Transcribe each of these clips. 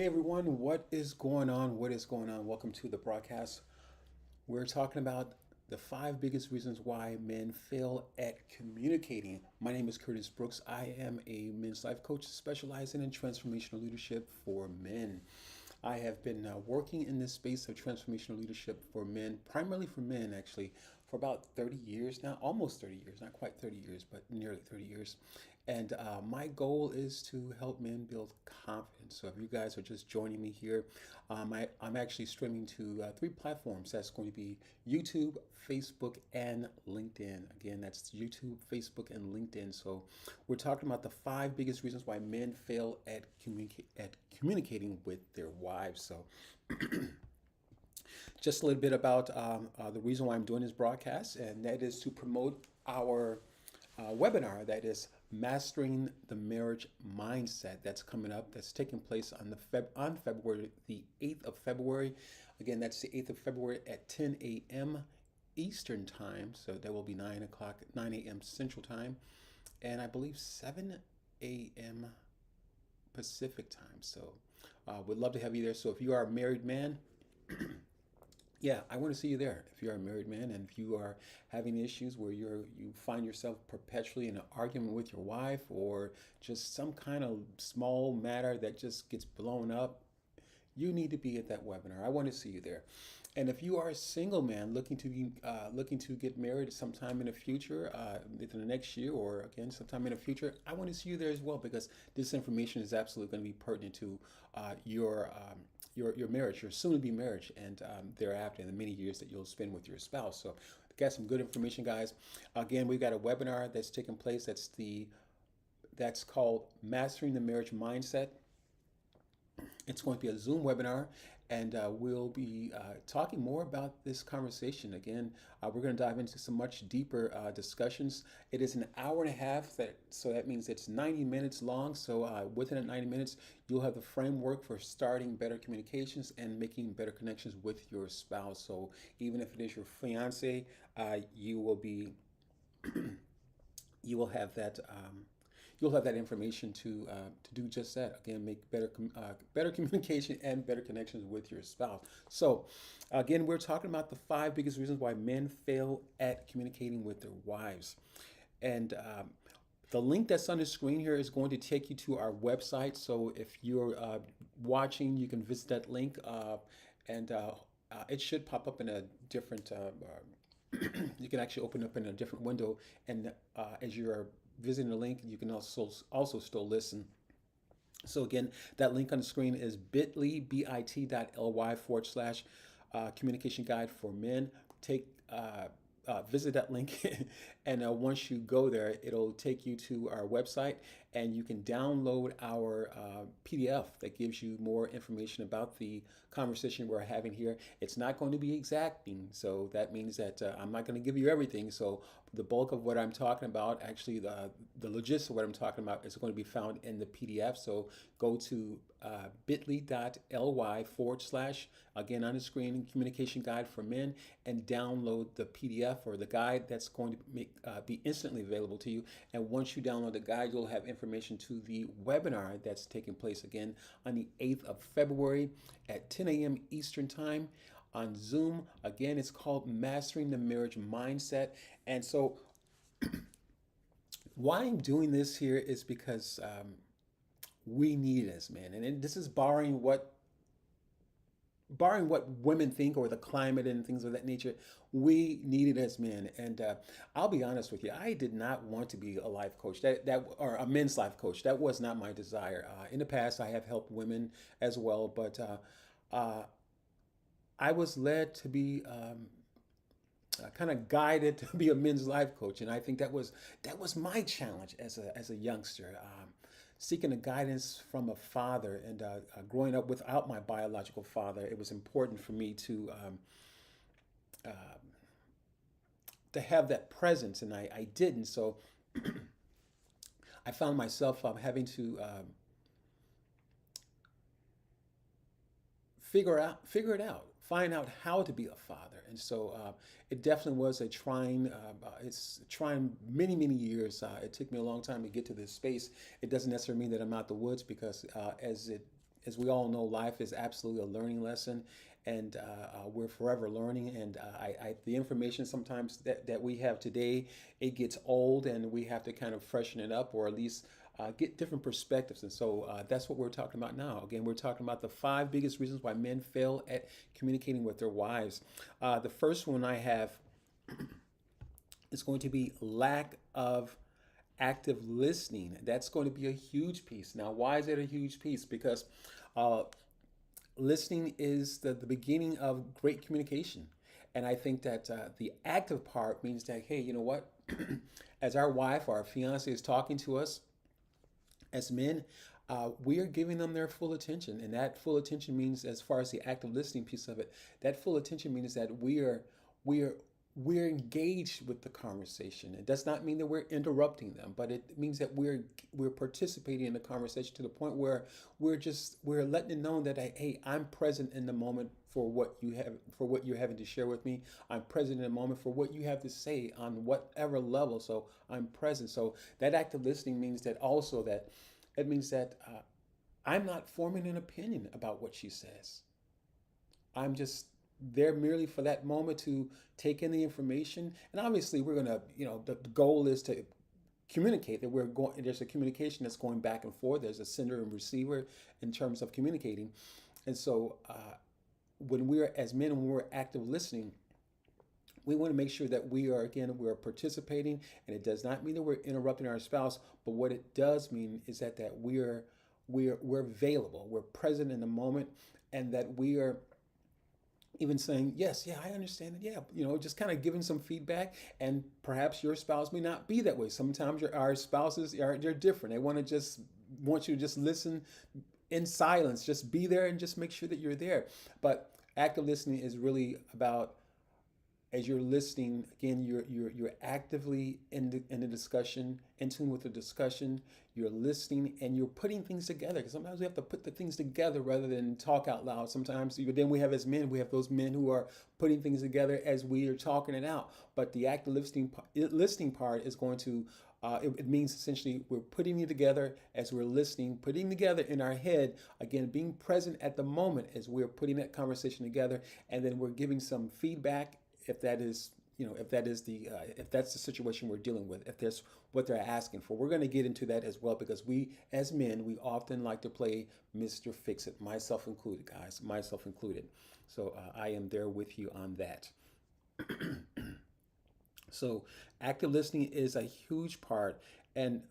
Hey everyone, what is going on? What is going on? Welcome to the broadcast. We're talking about the five biggest reasons why men fail at communicating. My name is Curtis Brooks. I am a men's life coach specializing in transformational leadership for men. I have been working in this space of transformational leadership for men, primarily for men actually, for about 30 years now, almost 30 years, not quite 30 years, but nearly 30 years. And my goal is to help men build confidence. So if you guys are just joining me here, I'm actually streaming to three platforms. That's going to be YouTube, Facebook, and LinkedIn. Again, that's YouTube, Facebook, and LinkedIn. So we're talking about the five biggest reasons why men fail at communicating with their wives. So just a little bit about the reason why I'm doing this broadcast, and that is to promote our webinar that is mastering the marriage mindset. That's coming up. That's taking place on February the 8th of February. Again, that's the 8th of February at 10 a.m. Eastern time. So that will be 9 a.m. Central time, and I believe 7 a.m. Pacific time. So would love to have you there. So if you are a married man, yeah, I want to see you there. If you're a married man and if you are having issues where you find yourself perpetually in an argument with your wife or just some kind of small matter that just gets blown up, you need to be at that webinar. I want to see you there. And if you are a single man looking to get married sometime in the future, within the next year or again sometime in the future, I want to see you there as well because this information is absolutely going to be pertinent to your marriage, your soon-to-be marriage, and thereafter in the many years that you'll spend with your spouse. So, got some good information, guys. Again, we've got a webinar that's taking place. That's called Mastering the Marriage Mindset. It's going to be a Zoom webinar, and we'll be talking more about this conversation. Again, we're going to dive into some much deeper discussions. It is an hour and a half, so that means it's 90 minutes long. So within that 90 minutes, you'll have the framework for starting better communications and making better connections with your spouse. So even if it is your fiance, you will be you will have that. You'll have that information to do just that. Again, make better communication and better connections with your spouse. So, again, we're talking about the five biggest reasons why men fail at communicating with their wives, and the link that's on the screen here is going to take you to our website. So, if you're watching, you can visit that link, and it should pop up in a different. You can actually open up in a different window, and as you're visiting the link, you can also still listen. So again, that link on the screen is bit.ly/, communication guide for men. Take Visit that link, and once you go there, it'll take you to our website, and you can download our PDF that gives you more information about the conversation we're having here. It's not going to be exacting, so that means that I'm not going to give you everything. So the bulk of what I'm talking about, actually the logistics of what I'm talking about, is going to be found in the PDF. So go to bit.ly/, again on the screen, communication guide for men, and download the PDF or the guide that's going to be instantly available to you. And once you download the guide, you'll have information to the webinar that's taking place again on the 8th of February at 10 a.m. Eastern Time on Zoom. Again, it's called Mastering the Marriage Mindset. And so why I'm doing this here is because we need it as men. And this is barring what women think or the climate and things of that nature, we need it as men. And I'll be honest with you, I did not want to be a life coach or a men's life coach. That was not my desire. In the past, I have helped women as well, but I was led to be kind of guided to be a men's life coach, and I think that was my challenge as a youngster. Seeking a guidance from a father and growing up without my biological father, it was important for me uh, to have that presence, and I didn't. So I found myself having to figure it out, find out how to be a father. And so it definitely was a trying, it's trying many years. It took me a long time to get to this space. It doesn't necessarily mean that I'm out the woods because as it as we all know, life is absolutely a learning lesson, and we're forever learning. And the information sometimes that we have today, it gets old, and we have to kind of freshen it up, or at least get different perspectives. And so that's what we're talking about now. Again, we're talking about the five biggest reasons why men fail at communicating with their wives. The first one I have is going to be lack of active listening. That's going to be a huge piece. Now, why is it a huge piece? Because uh, listening is the beginning of great communication. And I think that the active part means that, hey, you know what? As our wife or our fiance is talking to us, as men, we are giving them their full attention. And that full attention means, as far as the active listening piece of it, that full attention means that we are we're engaged with the conversation. It does not mean that we're interrupting them, but it means that we're participating in the conversation to the point where we're letting it known that, hey, I'm present in the moment for what you have, for what you're having to share with me. I'm present in the moment for what you have to say on whatever level. So I'm present. So that active listening means that also that it means that I'm not forming an opinion about what she says. I'm just there merely for that moment to take in the information. And obviously, we're gonna, the goal is to communicate, that we're going. There's a communication that's going back and forth. There's a sender and receiver in terms of communicating. And so, when we're as men, when we're active listening, we want to make sure that we're participating, and it does not mean that we're interrupting our spouse, but what it does mean is that we're available, we're present in the moment, and that we are even saying, yes, yeah, I understand it. Yeah, just kind of giving some feedback. And perhaps your spouse may not be that way. Sometimes our spouses they're different. They want you to just listen in silence, just be there and just make sure that you're there. But active listening is really about, as you're listening, again, you're actively in the discussion, in tune with the discussion. You're listening and you're putting things together. Because sometimes we have to put the things together rather than talk out loud. Sometimes, but then we have, as men, we have those men who are putting things together as we are talking it out. But the active listening part is going to it means essentially we're putting it together as we're listening, putting together in our head, again, being present at the moment as we're putting that conversation together, and then we're giving some feedback if that is, if that's the situation we're dealing with, if that's what they're asking for. We're going to get into that as well, because we as men, we often like to play Mr. Fix It, myself included, guys, myself included. So I am there with you on that. So active listening is a huge part. And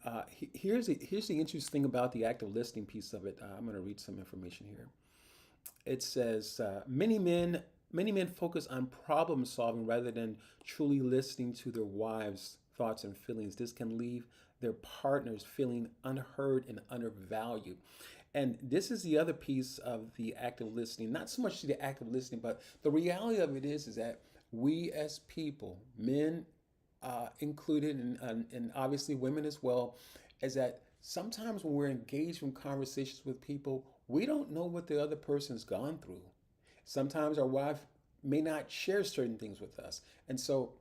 here's the interesting thing about the active listening piece of it. I'm going to read some information here. It says many men focus on problem solving rather than truly listening to their wives' thoughts and feelings. This can leave their partners feeling unheard and undervalued. And this is the other piece of the active listening. Not so much the active listening, but the reality of it is that we as people, men included, and obviously women as well, is that sometimes when we're engaged in conversations with people, we don't know what the other person's gone through. Sometimes our wife may not share certain things with us. And so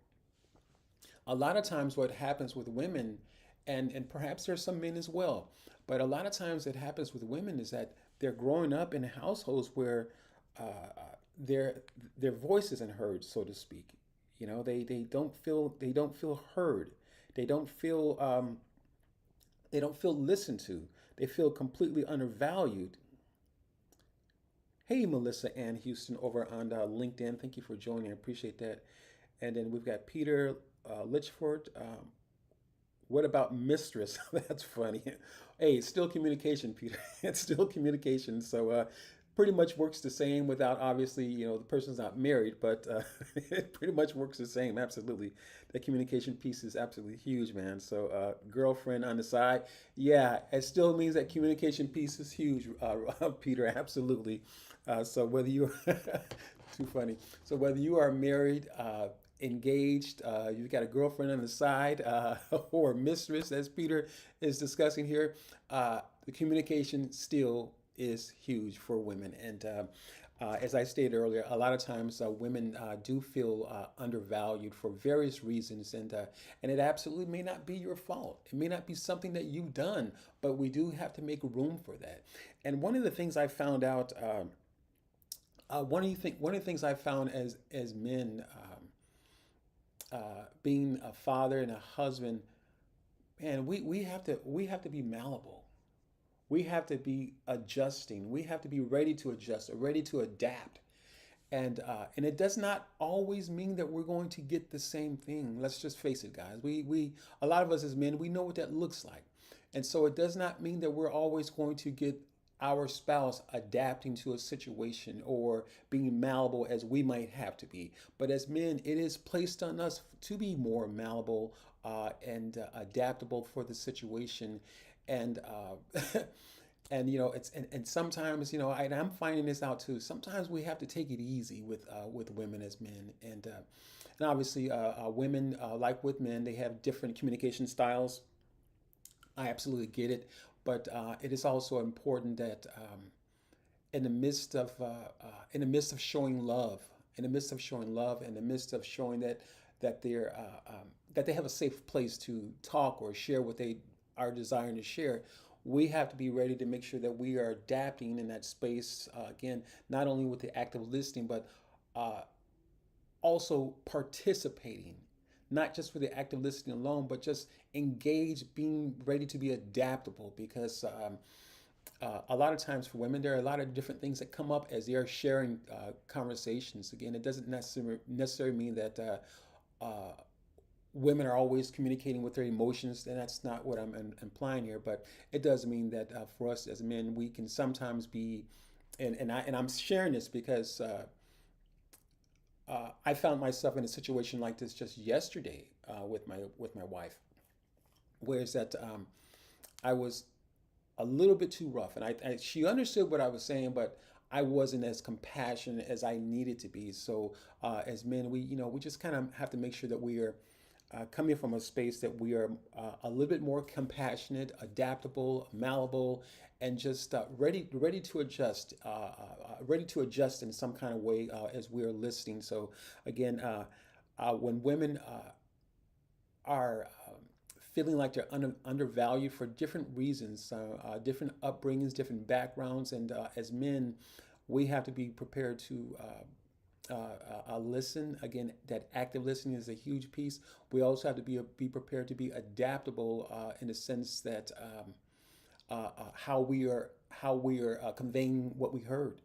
a lot of times what happens with women, and perhaps there's some men as well, but a lot of times it happens with women is that they're growing up in households where uh, their their voice isn't heard, so to speak. They don't feel heard. They don't feel they don't feel listened to. They feel completely undervalued. Hey, Melissa Ann Houston over on LinkedIn. Thank you for joining. I appreciate that. And then we've got Peter Litchford. What about mistress? That's funny. Hey, it's still communication, Peter. It's still communication. So pretty much works the same without, obviously, the person's not married, but it pretty much works the same. Absolutely. The communication piece is absolutely huge, man. So girlfriend on the side. Yeah, it still means that communication piece is huge, Peter. Absolutely. So whether you're too funny. So whether you are married, engaged, you've got a girlfriend on the side, or mistress, as Peter is discussing here, the communication still is huge for women. And As I stated earlier, a lot of times women do feel undervalued for various reasons, and it absolutely may not be your fault. It may not be something that you've done, but we do have to make room for that. And one of the things I found out, one of the things I found as men, being a father and a husband, man, we have to be malleable. We have to be adjusting. We have to be ready to adjust, ready to adapt. And it does not always mean that we're going to get the same thing. Let's just face it, guys. We a lot of us as men, we know what that looks like, and so it does not mean that we're always going to get our spouse adapting to a situation or being malleable as we might have to be. But as men, it is placed on us to be more malleable and adaptable for the situation, and and and sometimes and I'm finding this out too. Sometimes we have to take it easy with women as men, and obviously women like with men, they have different communication styles. I absolutely get it, but it is also important that in the midst of showing love, in the midst of showing that they're that they have a safe place to talk or share what they are desiring to share, we have to be ready to make sure that we are adapting in that space. Again, not only with the active listening, but uh, also participating, not just for the active listening alone, but just engage, being ready to be adaptable. Because a lot of times for women, there are a lot of different things that come up as they are sharing conversations. Again, it doesn't necessarily mean that women are always communicating with their emotions, and that's not what I'm implying here. But it does mean that for us as men, we can sometimes be, and I'm sharing this because I found myself in a situation like this just yesterday with my wife, whereas that I was a little bit too rough, and she understood what I was saying, but I wasn't as compassionate as I needed to be. So as men, we just kind of have to make sure that we are coming from a space that we are a little bit more compassionate, adaptable, malleable, and just ready to adjust, ready to adjust in some kind of way as we are listening. So again, when women are feeling like they're undervalued for different reasons, different upbringings, different backgrounds, and as men, we have to be prepared to listen. Again, that active listening is a huge piece. We also have to be prepared to be adaptable in the sense that how we are conveying what we heard.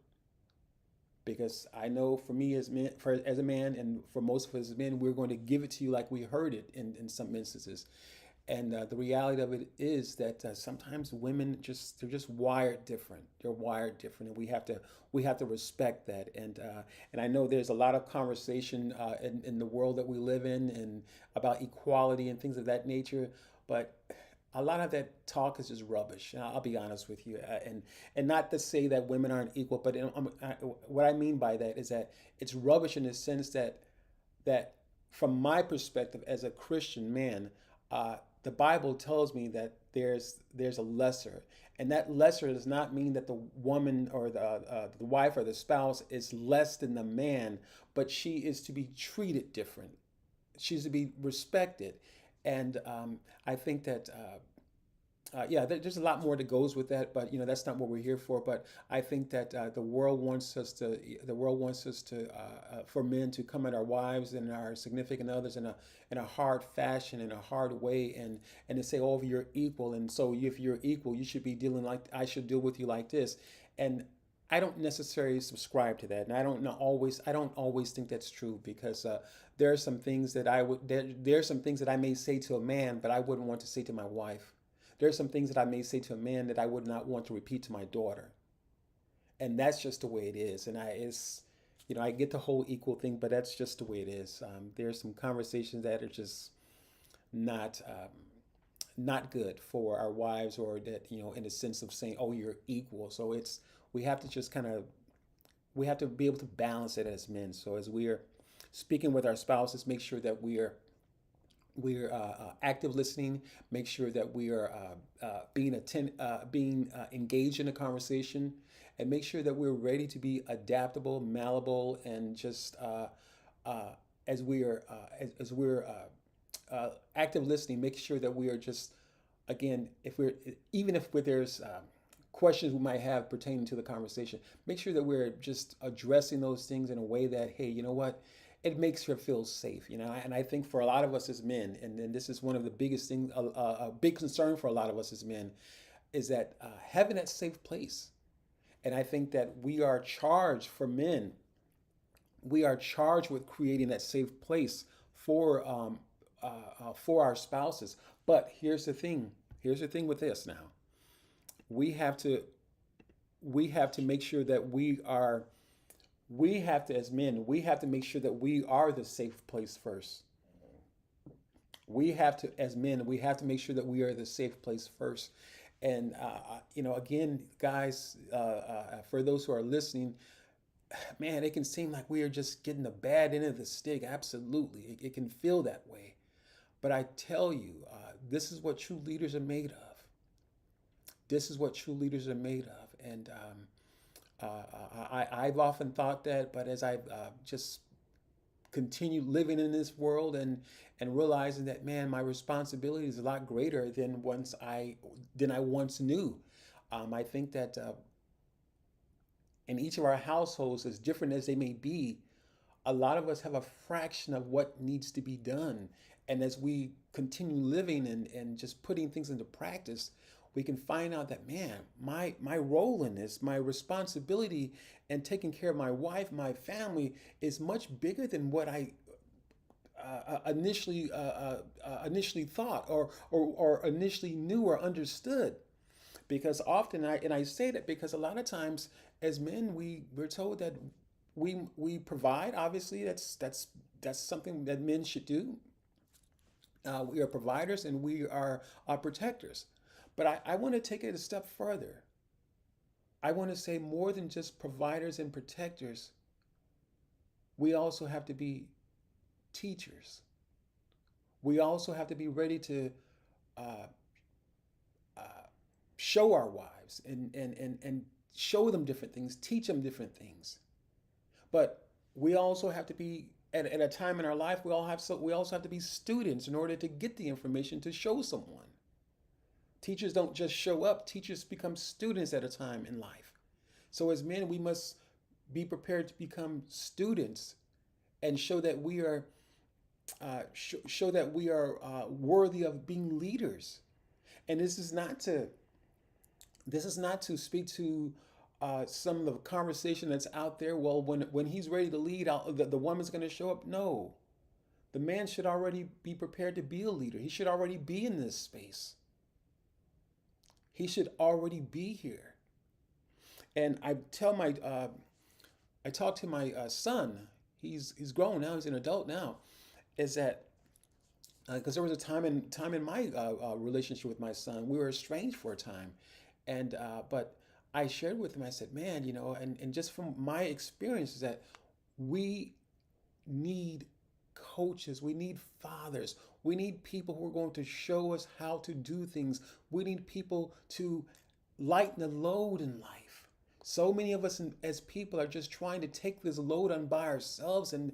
Because I know for me as a man, and for most of us as men, we're going to give it to you like we heard it in some instances. And the reality of it is that sometimes women they're just wired different. They're wired different, and we have to respect that. And I know there's a lot of conversation in the world that we live in and about equality and things of that nature, but a lot of that talk is just rubbish. And I'll be honest with you, and not to say that women aren't equal, but what I mean by that is that it's rubbish in the sense that from my perspective as a Christian man, the Bible tells me that there's a lesser, and that lesser does not mean that the woman or the wife or the spouse is less than the man, but she is to be treated different. She's to be respected, and I think that yeah, there's a lot more that goes with that, but that's not what we're here for. But I think that the world wants us to for men to come at our wives and our significant others in a hard fashion, in a hard way, and to say, oh, you're equal, and so if you're equal, you should be dealing like I should deal with you like this, and I don't necessarily subscribe to that, and I don't always think that's true because there are some things that there are some things that I may say to a man, but I wouldn't want to say to my wife. There are some things that I may say to a man that I would not want to repeat to my daughter, and that's just the way it is. And I get the whole equal thing, but that's just the way it is. There's some conversations that are just not not good for our wives, or that in the sense of saying, "Oh, you're equal." So we have to just kind of we have to be able to balance it as men. So as we are speaking with our spouses, make sure that we are we're active listening. Make sure that we are being engaged in a conversation, and make sure that we're ready to be adaptable, malleable, and just uh, as we are as we're active listening. Make sure that we are just, again, if we're even if there's questions we might have pertaining to the conversation, make sure that we're just addressing those things in a way that, hey, you know what, it makes her feel safe, you know. And I think for a lot of us as men, and this is one of the biggest things, a big concern for a lot of us as men, is that having that safe place. And I think that we are charged, for men, we are charged with creating that safe place for our spouses. But here's the thing. Here's the thing with this now. We have to we have to make sure that we have to, as men, we have to make sure that we are the safe place first. We have to, as men, we have to make sure that we are the safe place first. And you know, again, guys, for those who are listening, man, it can seem like we are just getting the bad end of the stick. Absolutely, it can feel that way. But I tell you, this is what true leaders are made of. This is what true leaders are made of. And I've often thought that, but as I've just continued living in this world and realizing that, man, my responsibility is a lot greater than I once knew. I think that in each of our households, as different as they may be, a lot of us have a fraction of what needs to be done. And as we continue living and just putting things into practice, we can find out that, man, my role in this, my responsibility and taking care of my wife, my family is much bigger than what I initially thought or initially knew or understood. Because often, I say that because a lot of times as men, we're told that we provide. Obviously, that's something that men should do. We are providers and we are protectors. But I want to take it a step further. I want to say more than just providers and protectors. We also have to be teachers. We also have to be ready to uh, uh, show our wives and show them different things, teach them different things. But we also have to be at a time in our life. We also have to be students in order to get the information to show someone. Teachers don't just show up. Teachers become students at a time in life. So as men, we must be prepared to become students and show that we are show that we are worthy of being leaders. And this is not to speak to some of the conversation that's out there. Well, when he's ready to lead, the woman's going to show up. No, the man should already be prepared to be a leader. He should already be in this space. He should already be here. And I talk to my son. He's grown now. He's an adult now. Is that because there was a time in my relationship with my son, we were estranged for a time, and but I shared with him. I said, man, you know, and just from my experience is that we need coaches, we need fathers, we need people who are going to show us how to do things. We need people to lighten the load in life. So many of us as people are just trying to take this load on by ourselves and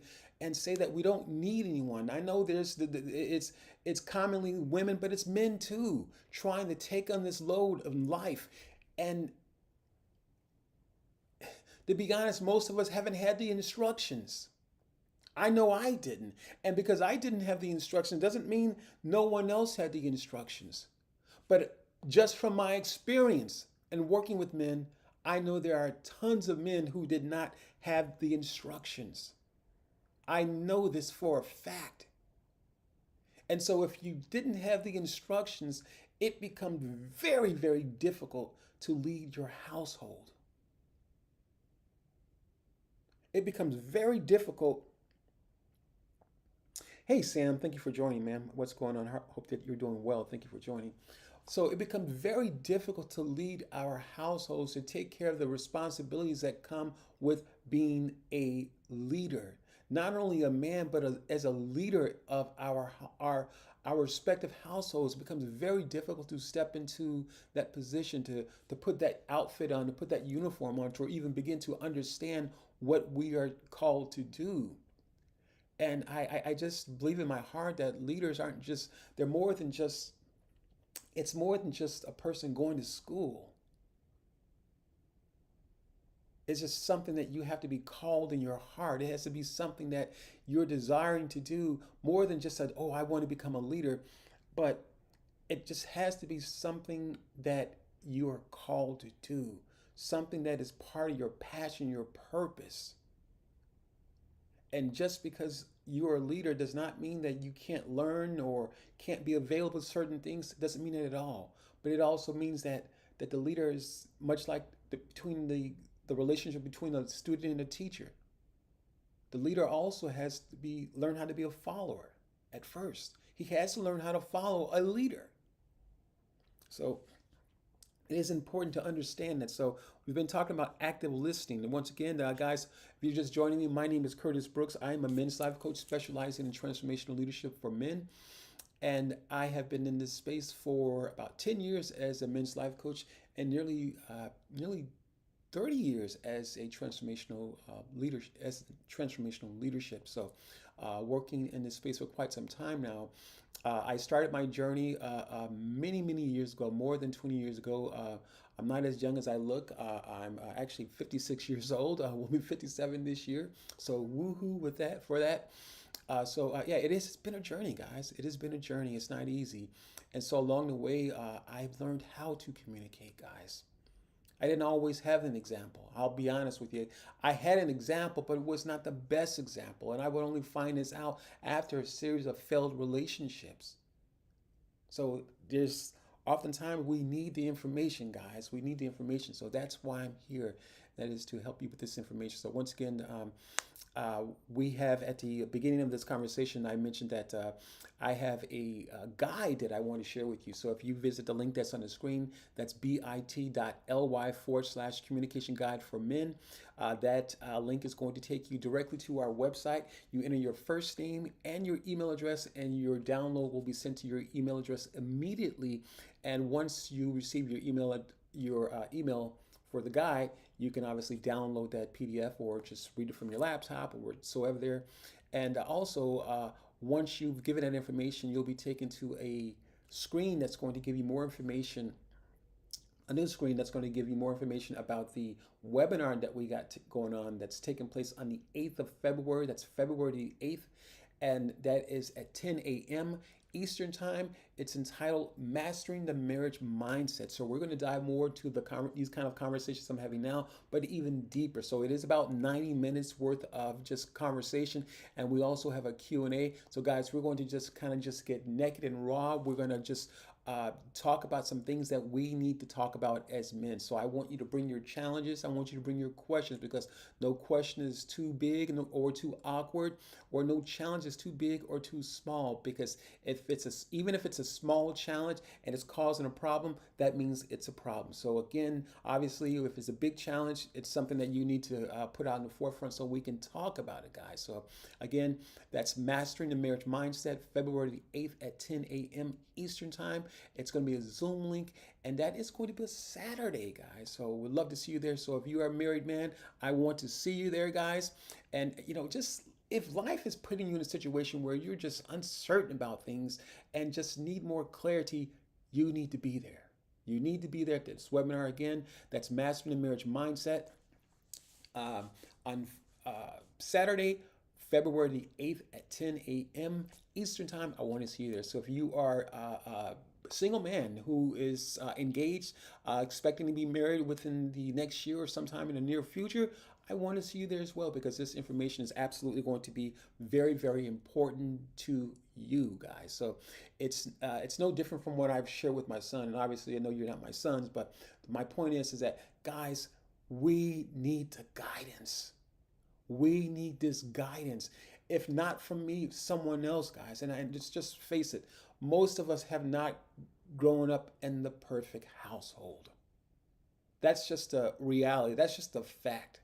say that we don't need anyone. I know it's commonly women, but it's men too, trying to take on this load of life. And to be honest, most of us haven't had the instructions. I know I didn't. And because I didn't have the instructions doesn't mean no one else had the instructions. But just from my experience and working with men, I know there are tons of men who did not have the instructions. I know this for a fact. And so if you didn't have the instructions, it becomes very, very difficult to lead your household. It becomes very difficult. Hey, Sam, thank you for joining, man. What's going on? Hope that you're doing well. Thank you for joining. So it becomes very difficult to lead our households, to take care of the responsibilities that come with being a leader. Not only a man, but as a leader of our respective households, it becomes very difficult to step into that position, to put that outfit on, to put that uniform on, to even begin to understand what we are called to do. And I just believe in my heart that leaders aren't just, they're more than just, it's more than just a person going to school. It's just something that you have to be called in your heart. It has to be something that you're desiring to do more than just that, oh, I want to become a leader. But it just has to be something that you are called to do, something that is part of your passion, your purpose. And just because you're a leader does not mean that you can't learn or can't be available to certain things. It doesn't mean that at all. But it also means that the leader is much like between the relationship between a student and a teacher. The leader also has to be learn how to be a follower at first. He has to learn how to follow a leader. So it is important to understand that. So we've been talking about active listening. And once again, guys, if you're just joining me, my name is Curtis Brooks. I am a men's life coach specializing in transformational leadership for men. And I have been in this space for about 10 years as a men's life coach and nearly 30 years as a transformational leadership. So working in this space for quite some time now. I started my journey many years ago, more than 20 years ago. I'm not as young as I look. I'm actually 56 years old. We'll be 57 this year. So woohoo with that for that. Yeah, it's been a journey, guys. It has been a journey. It's not easy. And so along the way, I've learned how to communicate, guys. I didn't always have an example. I'll be honest with you. I had an example, but it was not the best example. And I would only find this out after a series of failed relationships. So there's oftentimes we need the information, guys. We need the information. So that's why I'm here. That is to help you with this information. So once again, we have at the beginning of this conversation, I mentioned that I have a guide that I want to share with you. So if you visit the link that's on the screen, that's bit.ly/communication guide for men. That link is going to take you directly to our website. You enter your first name and your email address, and your download will be sent to your email address immediately. And once you receive your email for the guide, you can obviously download that PDF or just read it from your laptop or whatsoever there. And also, once you've given that information, you'll be taken to a screen that's going to give you more information, a new screen that's going to give you more information about the webinar that we got going on that's taking place on the 8th of February. That's February the 8th. And that is at 10 a.m. Eastern Time. It's entitled Mastering the Marriage Mindset. So we're going to dive more to these kind of conversations I'm having now, but even deeper. So it is about 90 minutes worth of just conversation. And we also have a Q&A. So guys, we're going to just get naked and raw. We're going to just talk about some things that we need to talk about as men. So I want you to bring your challenges. I want you to bring your questions, because no question is too big or too awkward, or no challenge is too big or too small. Because even if it's a small challenge and it's causing a problem, that means it's a problem. So again, obviously, if it's a big challenge, it's something that you need to put out in the forefront so we can talk about it, guys. So again, that's Mastering the Marriage Mindset, February the 8th at 10 a.m. Eastern Time. It's going to be a Zoom link, and that is going to be a Saturday, guys. So we'd love to see you there. So if you are a married man, I want to see you there, guys. And, just if life is putting you in a situation where you're just uncertain about things and just need more clarity, you need to be there. You need to be there at this webinar again. That's Mastering the Marriage Mindset on Saturday, February the 8th at 10 a.m. Eastern Time. I want to see you there. So if you are a single man who is engaged, expecting to be married within the next year or sometime in the near future, I want to see you there as well, because this information is absolutely going to be very, very important to you guys. So it's no different from what I've shared with my son. And obviously, I know you're not my sons, but my point is that, guys, we need the guidance. We need this guidance. If not from me, someone else, guys. And just face it, most of us have not grown up in the perfect household. That's just a reality. That's just a fact.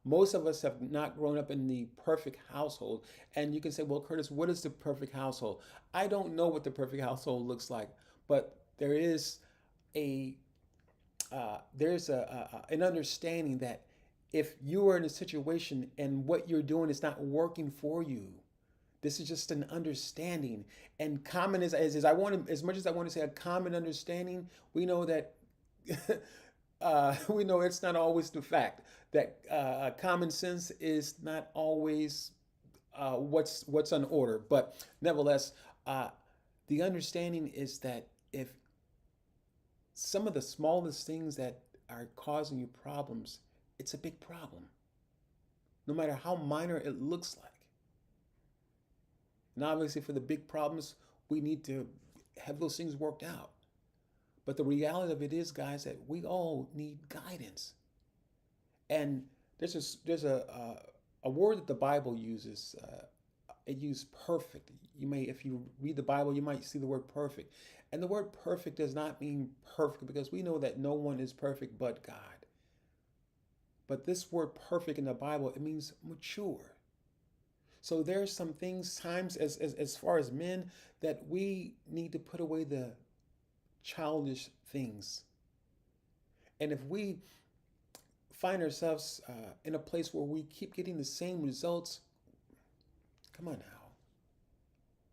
Most of us have not grown up in the perfect household. And you can say, well, Curtis, what is the perfect household? I don't know what the perfect household looks like, but there is a an understanding that if you are in a situation and what you're doing is not working for you, this is just an understanding. And common as I want to, as much as I want to say a common understanding, we know that we know it's not always the fact that common sense is not always what's on order. But nevertheless, uh, the understanding is that if some of the smallest things that are causing you problems, it's a big problem, no matter how minor it looks like. And obviously, for the big problems, we need to have those things worked out. But the reality of it is, guys, that we all need guidance. And there's a word that the Bible uses. It uses perfect. You may, if you read the Bible, you might see the word perfect. And the word perfect does not mean perfect because we know that no one is perfect but God. But this word perfect in the Bible, it means mature. So there's some things, times as far as men, that we need to put away the childish things. And if we find ourselves in a place where we keep getting the same results, come on now.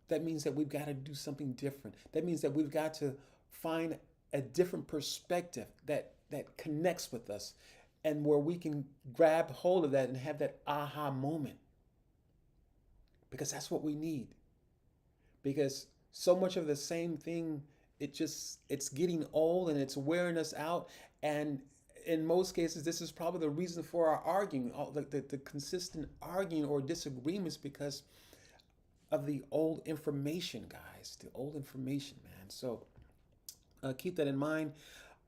That means that we've got to do something different. That means that we've got to find a different perspective that connects with us and where we can grab hold of that and have that aha moment. Because that's what we need. Because so much of the same thing, it's getting old and it's wearing us out. And in most cases, this is probably the reason for our arguing, the consistent arguing or disagreements because of the old information, guys. The old information, man. So keep that in mind.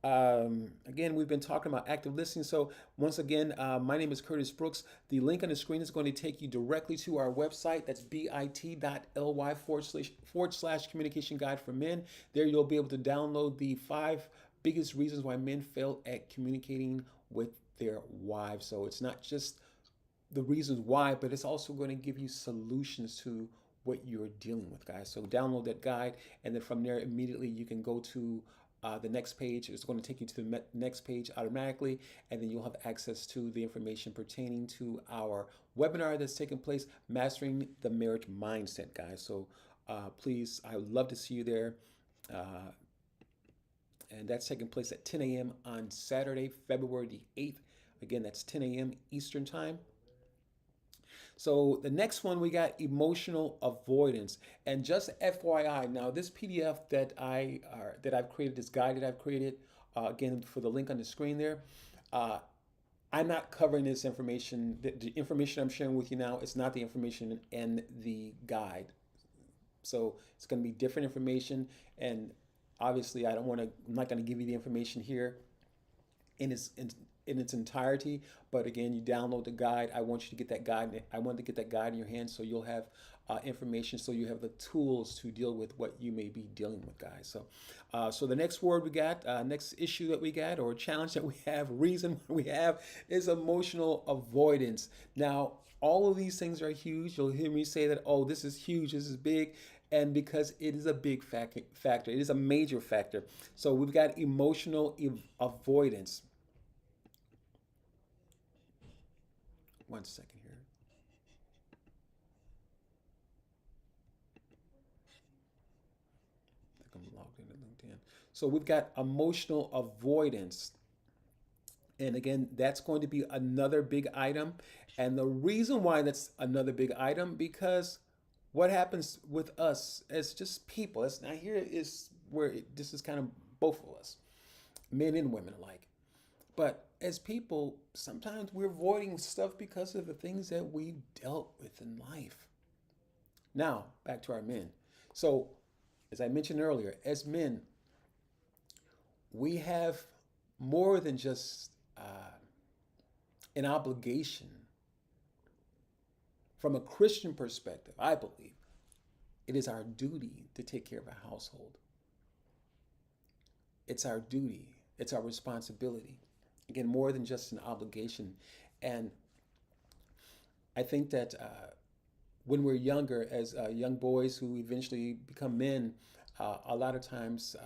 Again, we've been talking about active listening. So once again, my name is Curtis Brooks. The link on the screen is going to take you directly to our website. That's bit.ly// communication guide for men. There you'll be able to download the 5 biggest reasons why men fail at communicating with their wives. So it's not just the reasons why, but it's also going to give you solutions to what you're dealing with, guys. So download that guide, and then from there, immediately you can go to the next page. It's going to take you to the next page automatically, and then you'll have access to the information pertaining to our webinar that's taking place, Mastering the Marriage Mindset, guys. So please, I would love to see you there. And that's taking place at 10 a.m. on Saturday, February the 8th. Again, that's 10 a.m. Eastern Time. So the next one, we got emotional avoidance. And just FYI, now this PDF that I've created, this guide that I've created, again for the link on the screen there, I'm not covering this information. The information I'm sharing with you now is not the information in the guide. So it's going to be different information, and obviously I'm not going to give you the information here in its entirety. But again, you download the guide. I want you to get that guide. I want to get that guide in your hands so you'll have information, so you have the tools to deal with what you may be dealing with, guys. So the next word we got, next issue that we got, or challenge that we have, reason we have, is emotional avoidance. Now, all of these things are huge. You'll hear me say that, oh, this is huge, this is big. And because it is a big factor, it is a major factor. So we've got emotional avoidance. One second here. I think I'm logged into LinkedIn. So we've got emotional avoidance. And again, that's going to be another big item. And the reason why that's another big item, because what happens with us as just people, now here is where this is kind of both of us, men and women alike. But as people, sometimes we're avoiding stuff because of the things that we dealt with in life. Now, back to our men. So, as I mentioned earlier, as men, we have more than just an obligation. From a Christian perspective, I believe it is our duty to take care of a household. It's our duty. It's our responsibility. Again, more than just an obligation. And I think that when we're younger, as young boys who eventually become men, a lot of times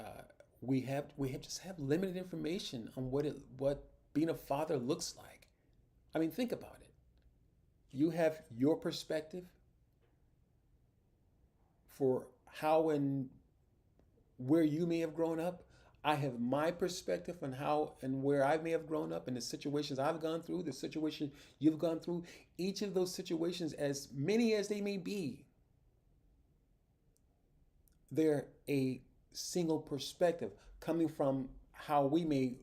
we have just have limited information on what being a father looks like. I mean, think about it. You have your perspective for how and where you may have grown up. I have my perspective on how and where I may have grown up and the situations I've gone through, the situation you've gone through. Each of those situations, as many as they may be, they're a single perspective coming from how we may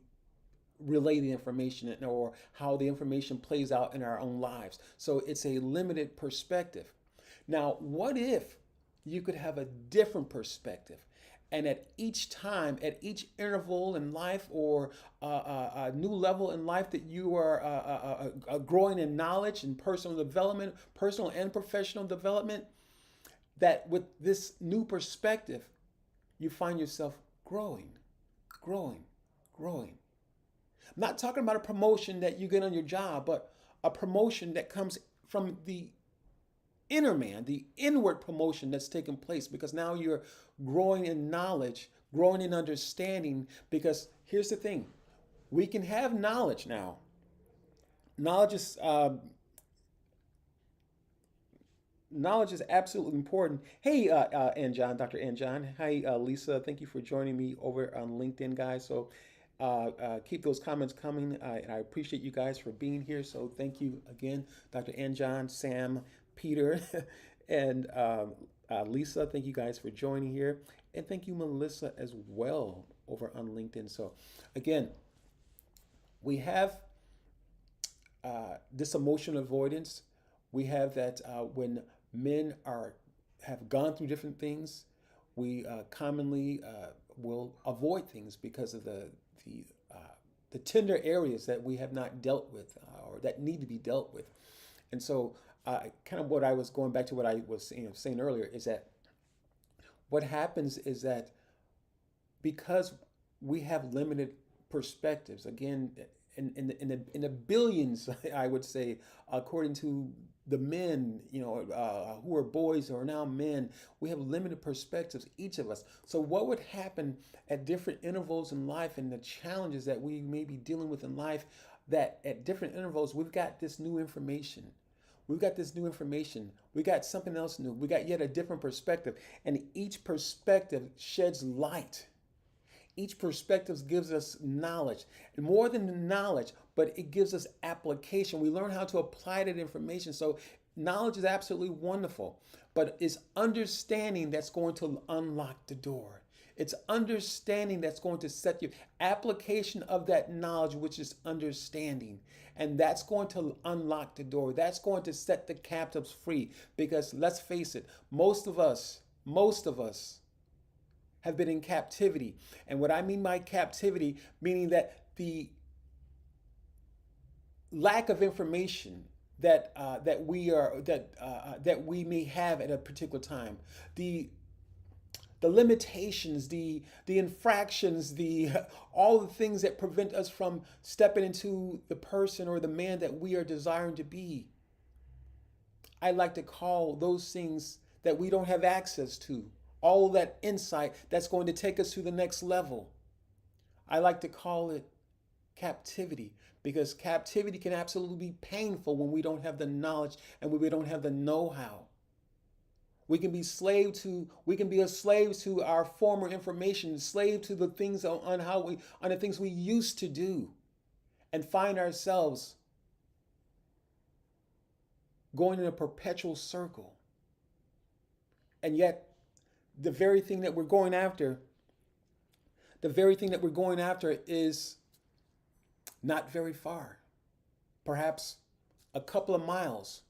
relay the information or how the information plays out in our own lives. So it's a limited perspective. Now, what if you could have a different perspective? And at each time, at each interval in life or a new level in life that you are growing in knowledge and personal development, personal and professional development, that with this new perspective, you find yourself growing, growing, growing. I'm not talking about a promotion that you get on your job, but a promotion that comes from the inner man, the inward promotion that's taking place because now you're growing in knowledge, growing in understanding. Because here's the thing, we can have knowledge now. Knowledge is knowledge is absolutely important. Hey, Anjan, Dr. Anjan. Hi, Lisa. Thank you for joining me over on LinkedIn, guys. So keep those comments coming. And I appreciate you guys for being here. So thank you again, Dr. Anjan, Sam, Peter, and Lisa. Thank you guys for joining here. And thank you, Melissa, as well over on LinkedIn. So again, we have this emotional avoidance. We have that when men have gone through different things, we commonly will avoid things because of the tender areas that we have not dealt with or that need to be dealt with. And so, kind of what I was going back to what I was saying earlier is that what happens is that because we have limited perspectives, again, in the billions, I would say, according to the men, who are boys or now men, we have limited perspectives, each of us. So what would happen at different intervals in life and the challenges that we may be dealing with in life, that at different intervals, we've got this new information. We've got this new information. We got something else new. We got yet a different perspective. And each perspective sheds light. Each perspective gives us knowledge, and more than knowledge, but it gives us application. We learn how to apply that information. So knowledge is absolutely wonderful, but it's understanding that's going to unlock the door. It's understanding that's going to set you, application of that knowledge, which is understanding. And that's going to unlock the door. That's going to set the captives free. Because let's face it, most of us have been in captivity. And what I mean by captivity, meaning that the lack of information that we may have at a particular time, the limitations, the infractions, all the things that prevent us from stepping into the person or the man that we are desiring to be. I like to call those things that we don't have access to. All that insight that's going to take us to the next level. I like to call it captivity because captivity can absolutely be painful when we don't have the knowledge and when we don't have the know-how. We can be a slave to our former information, slave to the things on the things we used to do, and find ourselves going in a perpetual circle. And yet, the very thing that we're going after is not very far, perhaps a couple of miles.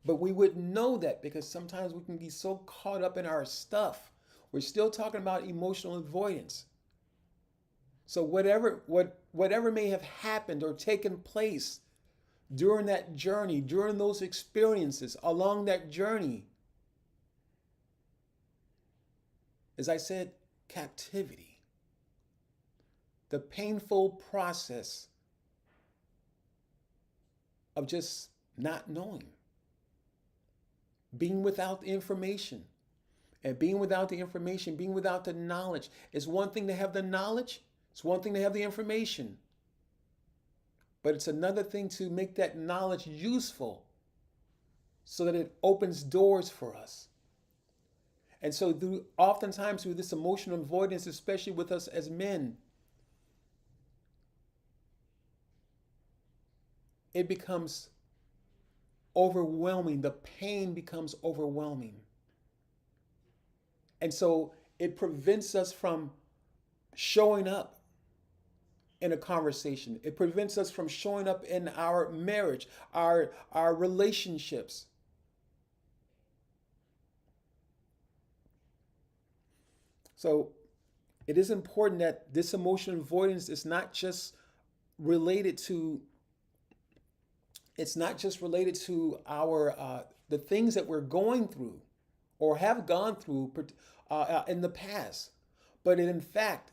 But we wouldn't know that because sometimes we can be so caught up in our stuff. We're still talking about emotional avoidance. So whatever may have happened or taken place during that journey, during those experiences, along that journey, as I said, captivity. The painful process of just not knowing. being without the information. And being without the information, being without the knowledge. It's one thing to have the knowledge, it's one thing to have the information. But it's another thing to make that knowledge useful so that it opens doors for us. And so oftentimes through this emotional avoidance, especially with us as men, it becomes overwhelming. The pain becomes overwhelming. And so it prevents us from showing up in a conversation. It prevents us from showing up in our marriage, our relationships. So it is important that this emotional avoidance is not just related to our the things that we're going through or have gone through in the past, but in fact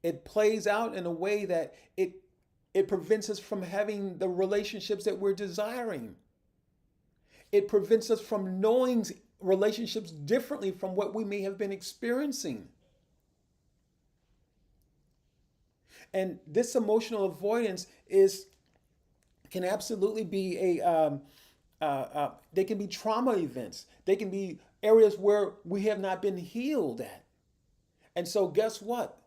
it plays out in a way that it prevents us from having the relationships that we're desiring. It prevents us from knowing relationships differently from what we may have been experiencing. And this emotional avoidance can absolutely be they can be trauma events. They can be areas where we have not been healed at. And so guess what?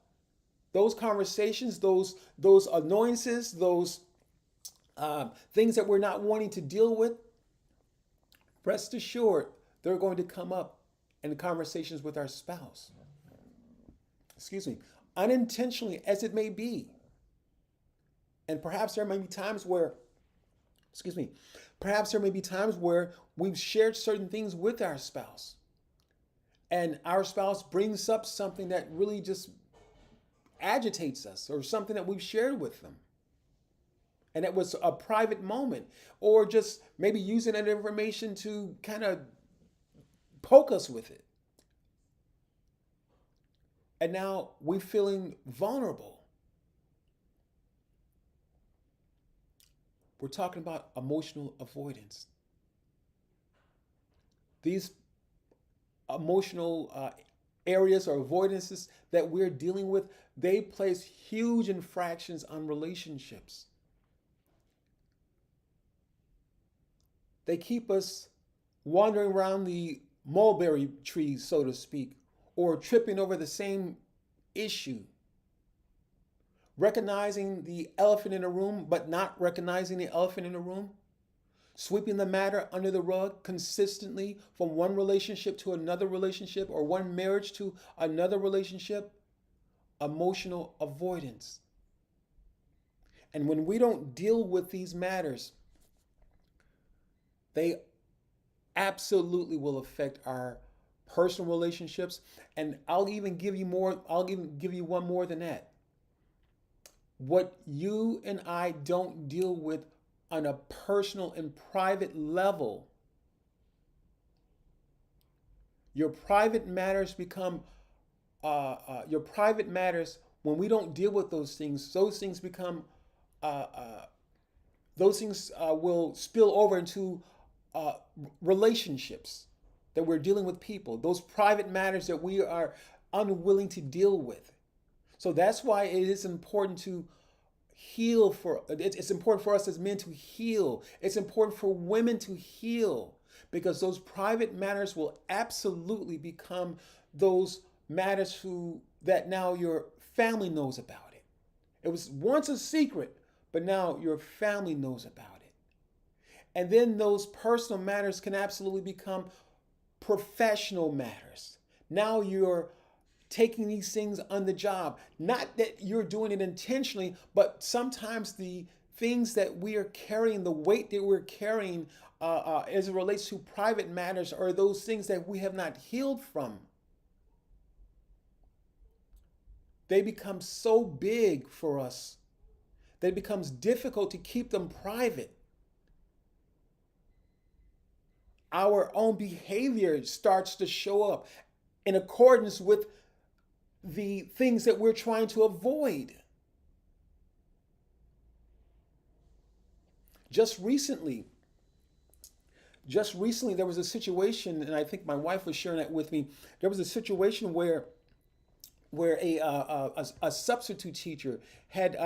Those conversations, those annoyances, those things that we're not wanting to deal with, rest assured, they're going to come up in conversations with our spouse. Excuse me. Unintentionally as it may be. And perhaps there may be times where, we've shared certain things with our spouse. And our spouse brings up something that really just agitates us, or something that we've shared with them. And it was a private moment, or just maybe using that information to kind of poke us with it. And now we're feeling vulnerable. We're talking about emotional avoidance. These emotional areas or avoidances that we're dealing with, they place huge infractions on relationships. They keep us wandering around the mulberry trees, so to speak, or tripping over the same issue. Recognizing the elephant in the room, but not recognizing the elephant in the room. Sweeping the matter under the rug consistently from one relationship to another relationship, or one marriage to another relationship. Emotional avoidance. And when we don't deal with these matters, they absolutely will affect our personal relationships. And I'll even give you one more than that. What you and I don't deal with on a personal and private level, your private matters become when we don't deal with those things become will spill over into relationships that we're dealing with people, those private matters that we are unwilling to deal with. So that's why it is important to heal. It's important for us as men to heal. It's important for women to heal, because those private matters will absolutely become those matters that now your family knows about it. It was once a secret, but now your family knows about it. And then those personal matters can absolutely become professional matters. Now you're taking these things on the job. Not that you're doing it intentionally, but sometimes the things that we are carrying, the weight that we're carrying as it relates to private matters, are those things that we have not healed from. They become so big for us that it becomes difficult to keep them private. Our own behavior starts to show up in accordance with the things that we're trying to avoid. Just recently, just recently there was a situation, and I think my wife was sharing that with me. There was a situation where a substitute teacher had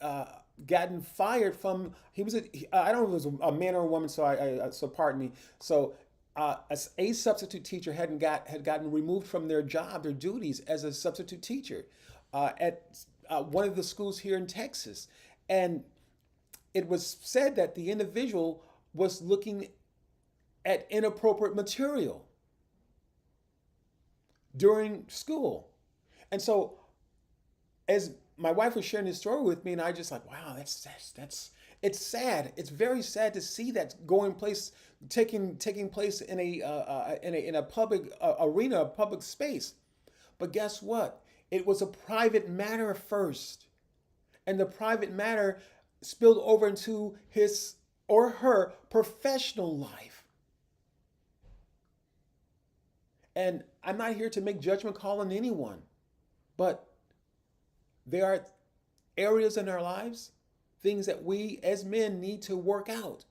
uh, gotten fired from. He was I don't know if it was a man or a woman, so so pardon me. So a substitute teacher had gotten removed from their job, their duties as a substitute teacher at one of the schools here in Texas, and it was said that the individual was looking at inappropriate material during school. And so, as my wife was sharing this story with me, and I just like, wow, that's it's sad. It's very sad to see that taking place in a public arena, a public space. But guess what? It was a private matter first, and the private matter spilled over into his or her professional life. And I'm not here to make judgment call on anyone, but there are areas in our lives, things that we as men need to work out.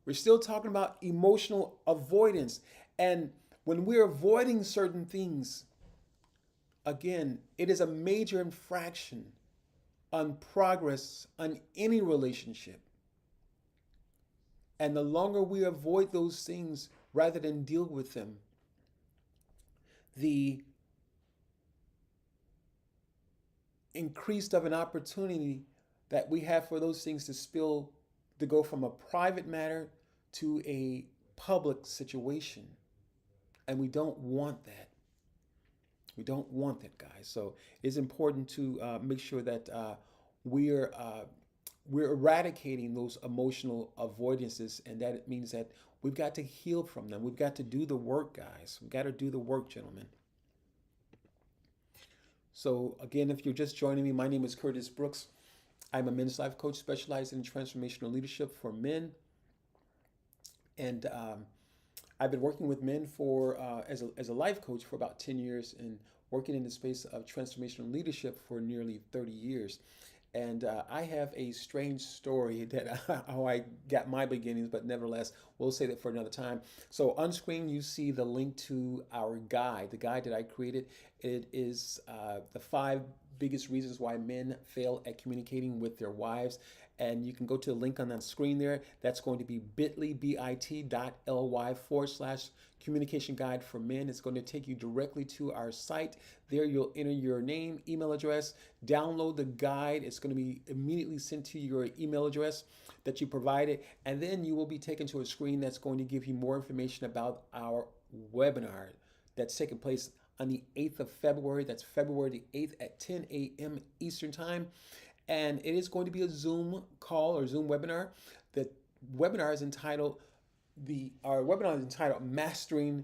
We're still talking about emotional avoidance. And when we're avoiding certain things, again, it is a major infraction on progress on any relationship. And the longer we avoid those things rather than deal with them, the increased of an opportunity that we have for those things to go from a private matter to a public situation. And we don't want that. We don't want that, guys. So it's important to make sure that we're we're eradicating those emotional avoidances, and that it means that we've got to heal from them. We've got to do the work, guys. We've got to do the work, gentlemen. So again, if you're just joining me, my name is Curtis Brooks. I'm a men's life coach specializing in transformational leadership for men, and I've been working with men for as a life coach for about 10 years, and working in the space of transformational leadership for nearly 30 years. And I have a strange story that how I got my beginnings, but nevertheless, we'll say that for another time. So on screen, you see the link to our guide, the guide that I created. It is the 5 biggest reasons why men fail at communicating with their wives. And you can go to the link on that screen there. That's going to be bit.ly/communication guide for men. It's going to take you directly to our site. There you'll enter your name, email address, download the guide. It's going to be immediately sent to your email address that you provided. And then you will be taken to a screen that's going to give you more information about our webinar that's taking place on the 8th of February. That's February the 8th at 10 a.m. Eastern Time. And it is going to be a Zoom call or Zoom webinar. The webinar is entitled, our webinar is entitled Mastering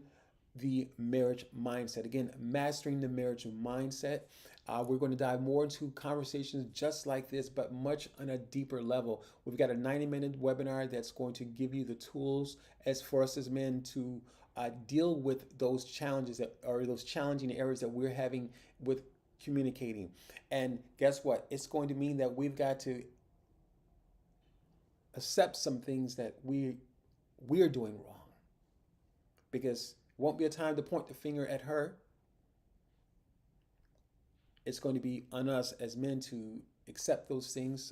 the Marriage Mindset. Again, Mastering the Marriage Mindset. We're going to dive more into conversations just like this, but much on a deeper level. We've got a 90-minute webinar that's going to give you the tools as for us as men to deal with those challenges or those challenging areas that we're having with communicating. And guess what? It's going to mean that we've got to accept some things that we're doing wrong, because it won't be a time to point the finger at her. It's going to be on us as men to accept those things,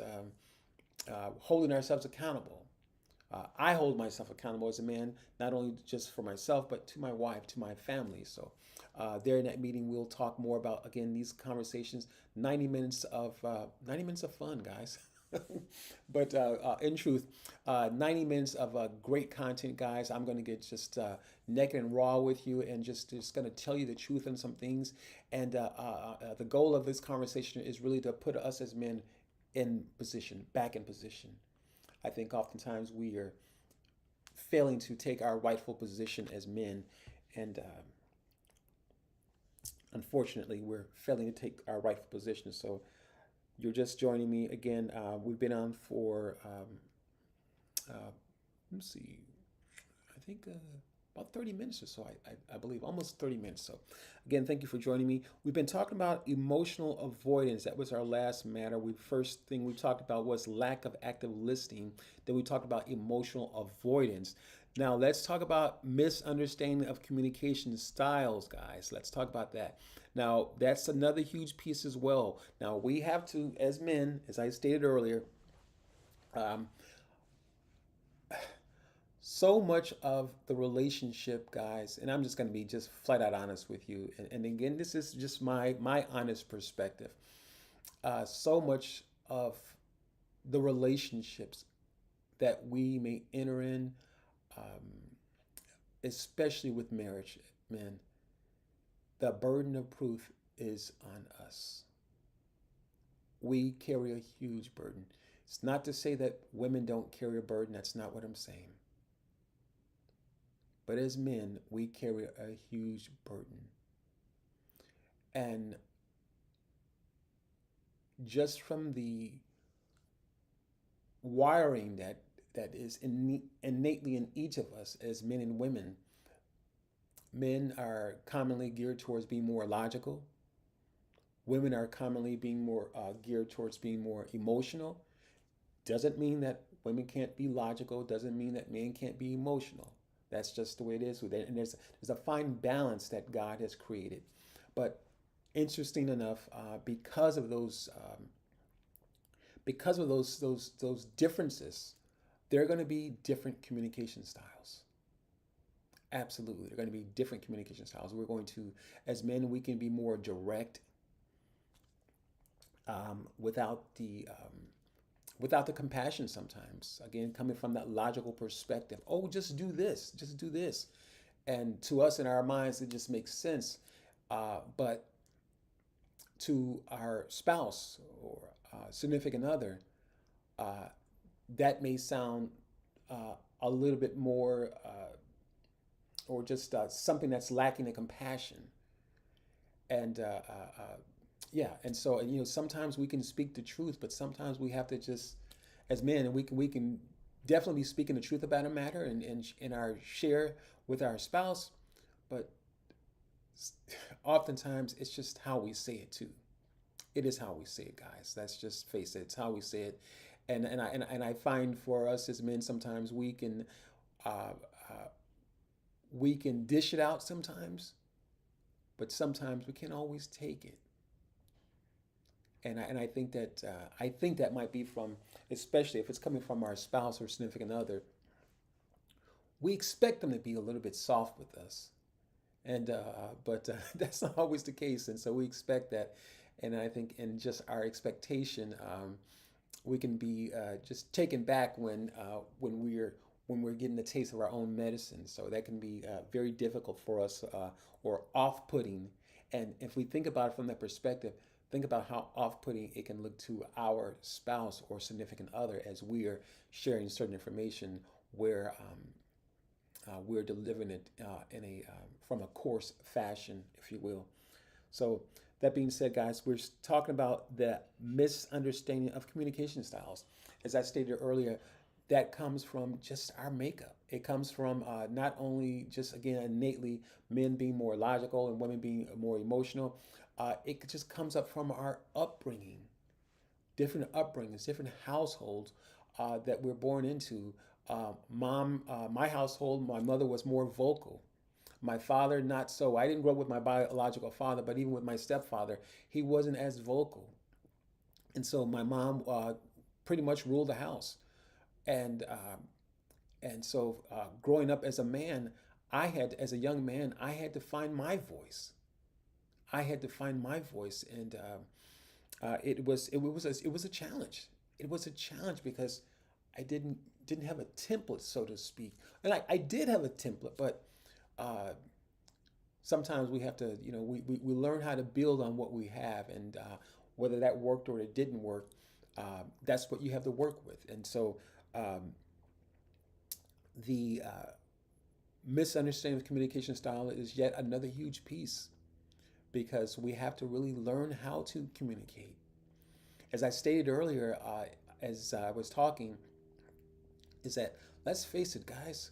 holding ourselves accountable. I hold myself accountable as a man, not only just for myself, but to my wife, to my family. So there in that meeting, we'll talk more about, again, these conversations, 90 minutes of fun, guys. But in truth, 90 minutes of great content, guys. I'm going to get just naked and raw with you, and just going to tell you the truth on some things. And the goal of this conversation is really to put us as men in position, back in position. I think oftentimes we are failing to take our rightful position as men, and unfortunately, we're failing to take our rightful position. So you're just joining me again. We've been on for, let's see, I think about 30 minutes or so, I believe, almost 30 minutes. So, again, thank you for joining me. We've been talking about emotional avoidance. That was our last matter. First thing we talked about was lack of active listening. Then we talked about emotional avoidance. Now, let's talk about misunderstanding of communication styles, guys. Let's talk about that. Now, that's another huge piece as well. Now, we have to, as men, as I stated earlier, um, so much of the relationship, guys, and I'm just going to be just flat out honest with you, and again, this is just my honest perspective. So much of the relationships that we may enter in, um, especially with marriage, men, the burden of proof is on us. We carry a huge burden. It's not to say that women don't carry a burden. That's not what I'm saying. But as men, we carry a huge burden. And just from the wiring that is innately in each of us as men and women, men are commonly geared towards being more logical. Women are commonly being more geared towards being more emotional. Doesn't mean that women can't be logical. Doesn't mean that men can't be emotional. That's just the way it is with it. And there's a fine balance that God has created. But interesting enough, because of those differences, there are going to be different communication styles. Absolutely, there are going to be different communication styles. We're going to, as men, we can be more direct, without the compassion sometimes. Again, coming from that logical perspective. Oh, just do this. Just do this. And to us in our minds, it just makes sense. But to our spouse or significant other, uh, that may sound a little bit more, or just something that's lacking in compassion. And yeah, and so, and sometimes we can speak the truth, but sometimes we have to just, as men, and we can definitely be speaking the truth about a matter and in our share with our spouse, but oftentimes it's just how we say it too. It is how we say it, guys. Let's just face it. It's how we say it, and I find for us as men, sometimes uh, uh, we can dish it out sometimes, but sometimes we can't always take it. And I think that might be from, especially if it's coming from our spouse or significant other, we expect them to be a little bit soft with us, and but that's not always the case, and so we expect that, and I think in just our expectation, we can be just taken back when we're getting the taste of our own medicine. So that can be very difficult for us, or off-putting. And if we think about it from that perspective, think about how off-putting it can look to our spouse or significant other as we are sharing certain information where we're delivering it in a from a coarse fashion, if you will. So that being said, guys, we're talking about the misunderstanding of communication styles. As I stated earlier, that comes from just our makeup. It comes from not only just, again, innately men being more logical and women being more emotional. It just comes up from our upbringing, different upbringings, different households that we're born into. My household, my mother was more vocal. My father, not so. I didn't grow up with my biological father, but even with my stepfather, he wasn't as vocal. And so my mom pretty much ruled the house. And so growing up as a man, as a young man, I had to find my voice. I had to find my voice, and it was a challenge. It was a challenge because I didn't have a template, so to speak. And I did have a template, but uh, sometimes we have to, we learn how to build on what we have, and whether that worked or it didn't work, that's what you have to work with. And so um, the misunderstanding of communication style is yet another huge piece, because we have to really learn how to communicate. As I stated earlier, as I was talking, is that, let's face it, guys,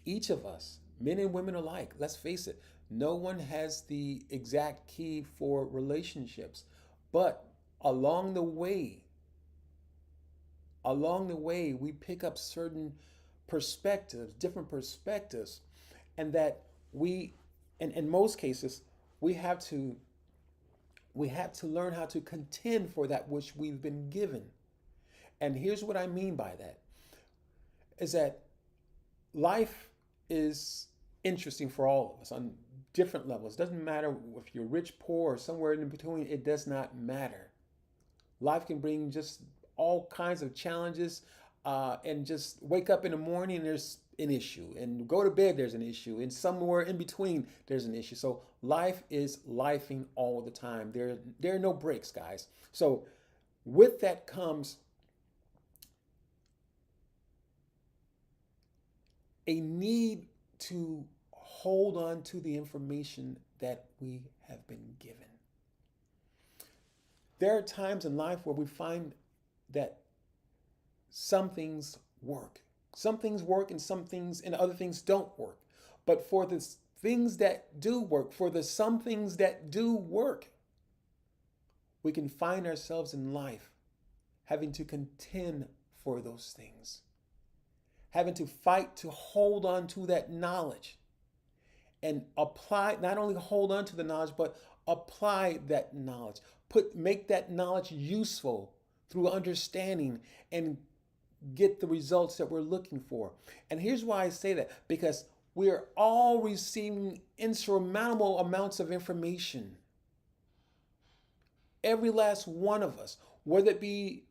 each of us Men and women alike. Let's face it, no one has the exact key for relationships. But along the way, we pick up certain perspectives, different perspectives, and that we, and in most cases, we have to learn how to contend for that which we've been given. And here's what I mean by that is that life is interesting for all of us on different levels. It doesn't matter if you're rich, poor, or somewhere in between, it does not matter. Life can bring just all kinds of challenges, and just wake up in the morning and there's an issue, and go to bed there's an issue, and somewhere in between there's an issue. So life is lifing all the time. There are no breaks, guys. So with that comes a need to hold on to the information that we have been given. There are times in life where we find that some things work. Some things work and some things and other things don't work. But for the things that do work, for the some things that do work, we can find ourselves in life having to contend for those things, having to fight to hold on to that knowledge and apply, not only hold on to the knowledge, but apply that knowledge, make that knowledge useful through understanding and get the results that we're looking for. And here's why I say that, because we're all receiving insurmountable amounts of information. Every last one of us, whether it be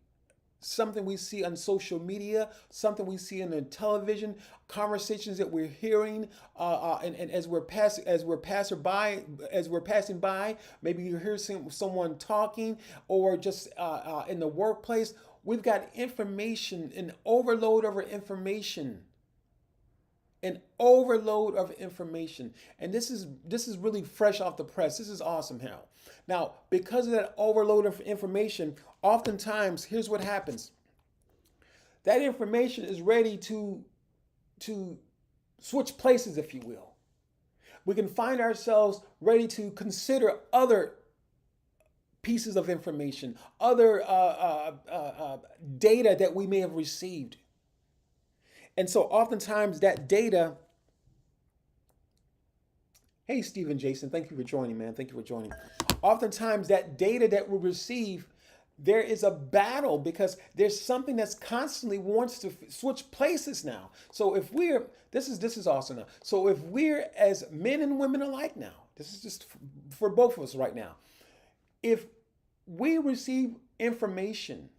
something we see on social media, something we see on the television, conversations that we're hearing, and as we're passing by, maybe you hear someone talking, or just in the workplace. We've got information, an overload of information. And this is really fresh off the press. This is awesome, Hal. Now, because of that overload of information, oftentimes, here's what happens. That information is ready to switch places, if you will. We can find ourselves ready to consider other pieces of information, other data that we may have received. And so oftentimes that data, hey, Stephen Jason, thank you for joining, man. Thank you for joining. Oftentimes that data that we receive, there is a battle because there's something that's constantly wants to switch places now. So if this is awesome now. So if we're as men and women alike now, this is just for both of us right now. If we receive information,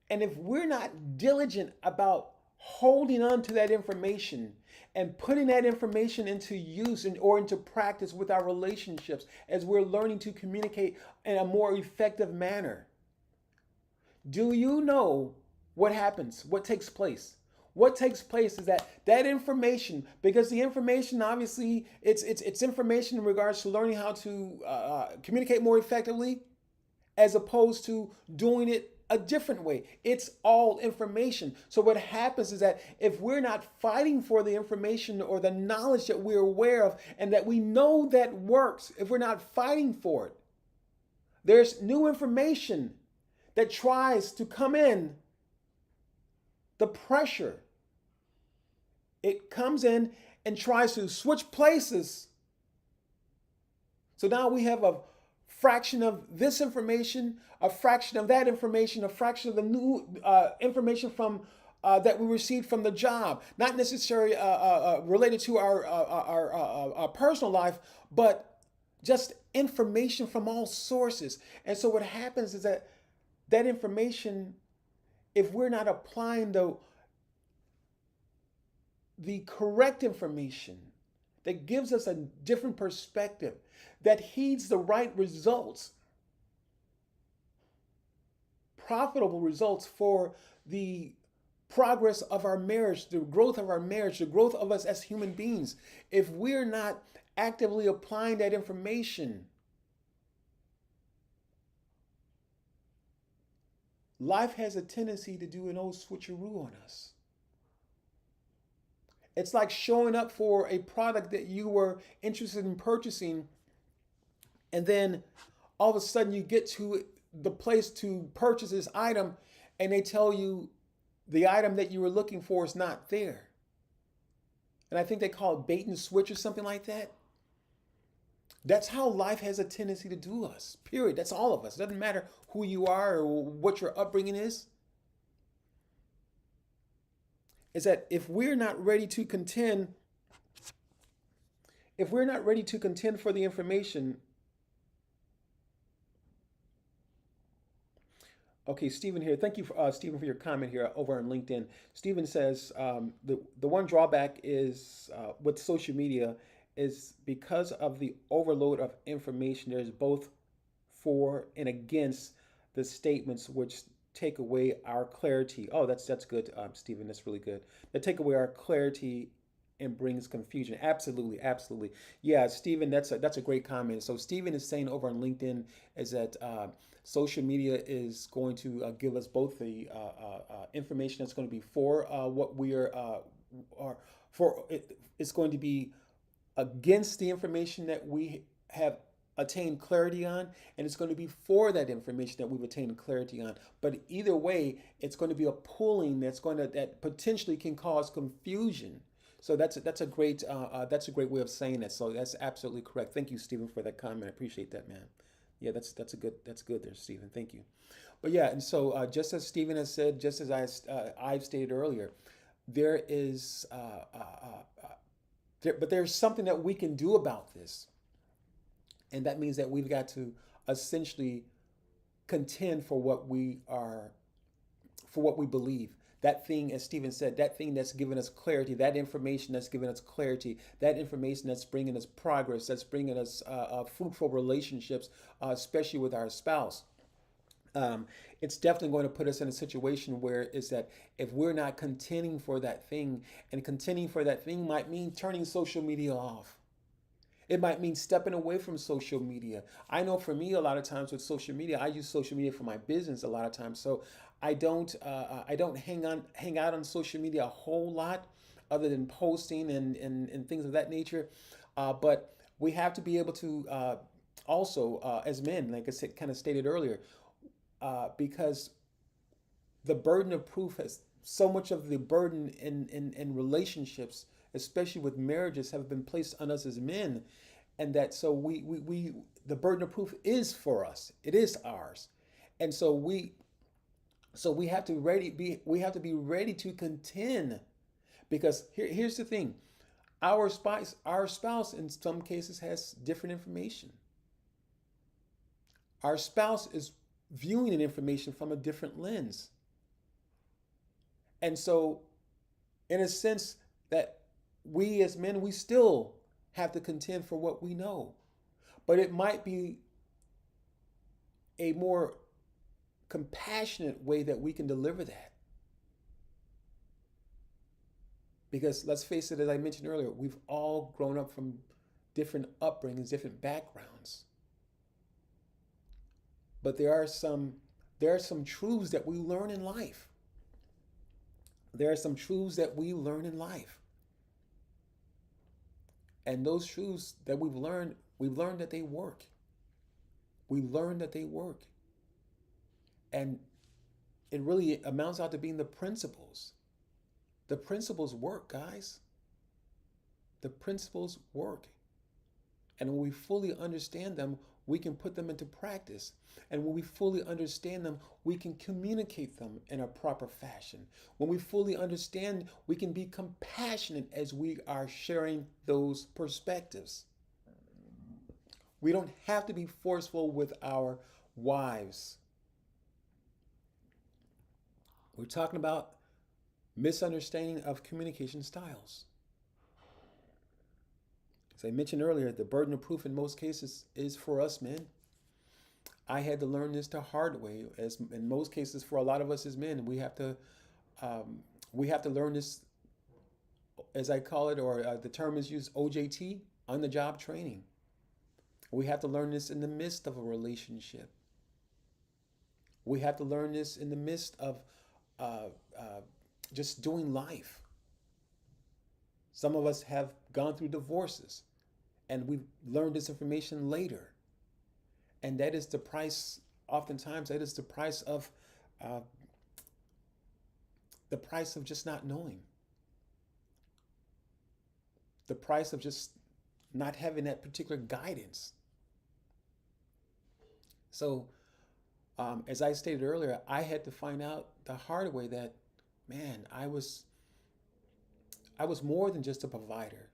and if we're not diligent about holding on to that information and putting that information into use or into practice with our relationships as we're learning to communicate in a more effective manner, do you know what happens? What takes place? What takes place is that information, because the information, obviously, it's information in regards to learning how to communicate more effectively, as opposed to doing it a different way. It's all information. So what happens is that if we're not fighting for the information or the knowledge that we're aware of and that we know that works, if we're not fighting for it, there's new information that tries to come in. The pressure, it comes in and tries to switch places. So now we have a fraction of this information, a fraction of that information, a fraction of the new information from that we received from the job, not necessarily related to our personal life, but just information from all sources. And so what happens is that information, if we're not applying the correct information that gives us a different perspective, that heeds the right results, profitable results for the progress of our marriage, the growth of our marriage, the growth of us as human beings, if we're not actively applying that information, life has a tendency to do an old switcheroo on us. It's like showing up for a product that you were interested in purchasing, and then all of a sudden you get to the place to purchase this item, and they tell you the item that you were looking for is not there. And I think they call it bait and switch or something like that. That's how life has a tendency to do us. Period. That's all of us. It doesn't matter who you are or what your upbringing is. Is that if we're not ready to contend, if we're not ready to contend for the information. Okay, Stephen here. Thank you, for, Stephen, for your comment here over on LinkedIn. Stephen says the one drawback is with social media is because of the overload of information. There's both for and against the statements which take away our clarity. Oh, that's good, Stephen. That's really good. That take away our clarity and brings confusion. Absolutely, absolutely. Yeah, Stephen, that's a great comment. So Stephen is saying over on LinkedIn is that social media is going to give us both the information that's going to be for what we are for. It's going to be against the information that we have attained clarity on, and it's going to be for that information that we've attained clarity on. But either way, it's going to be a pulling that potentially can cause confusion. So that's a great way of saying that. So that's absolutely correct. Thank you, Stephen, for that comment. I appreciate that, man. Yeah, that's good there, Stephen. Thank you. But yeah, and so just as Stephen has said, just as I've stated earlier, there is but there's something that we can do about this, and that means that we've got to essentially contend for what we believe. That thing, as Stephen said, that thing that's given us clarity, that information that's given us clarity, that information that's bringing us progress, that's bringing us fruitful relationships, especially with our spouse. It's definitely going to put us in a situation where is that if we're not contending for that thing, and contending for that thing might mean turning social media off. It might mean stepping away from social media. I know for me, a lot of times with social media, I use social media for my business a lot of times. So I don't hang out on social media a whole lot, other than posting and things of that nature. But we have to be able to also, as men, like I said, kind of stated earlier, because the burden of proof has so much of the burden in relationships, especially with marriages, have been placed on us as men, and that so we the burden of proof is for us. It is ours, and so we have to be ready to contend, because here's the thing: our spouse in some cases has different information. Our spouse is viewing an information from a different lens, and so in a sense that we as men, we still have to contend for what we know, but it might be a more compassionate way that we can deliver that, because let's face it, as I mentioned earlier, we've all grown up from different upbringings, different backgrounds, but there are some truths that we learn in life. There are some truths that we learn in life, and those truths that we've learned that they work. We learn that they work. And it really amounts out to being the principles. The principles work, guys. The principles work. And when we fully understand them, we can put them into practice. And when we fully understand them, we can communicate them in a proper fashion. When we fully understand, we can be compassionate as we are sharing those perspectives. We don't have to be forceful with our wives. We're talking about misunderstanding of communication styles. As I mentioned earlier, the burden of proof in most cases is for us men. I had to learn this the hard way. As in most cases, for a lot of us as men, we have to learn this, as I call it, or the term is used, OJT, on the job training. We have to learn this in the midst of a relationship. We have to learn this in the midst of just doing life. Some of us have gone through divorces and we've learned this information later. And that is the price, oftentimes, that is uh, the price of just not knowing, the price of just not having that particular guidance. So, as I stated earlier, I had to find out the hard way that, man, I was more than just a provider.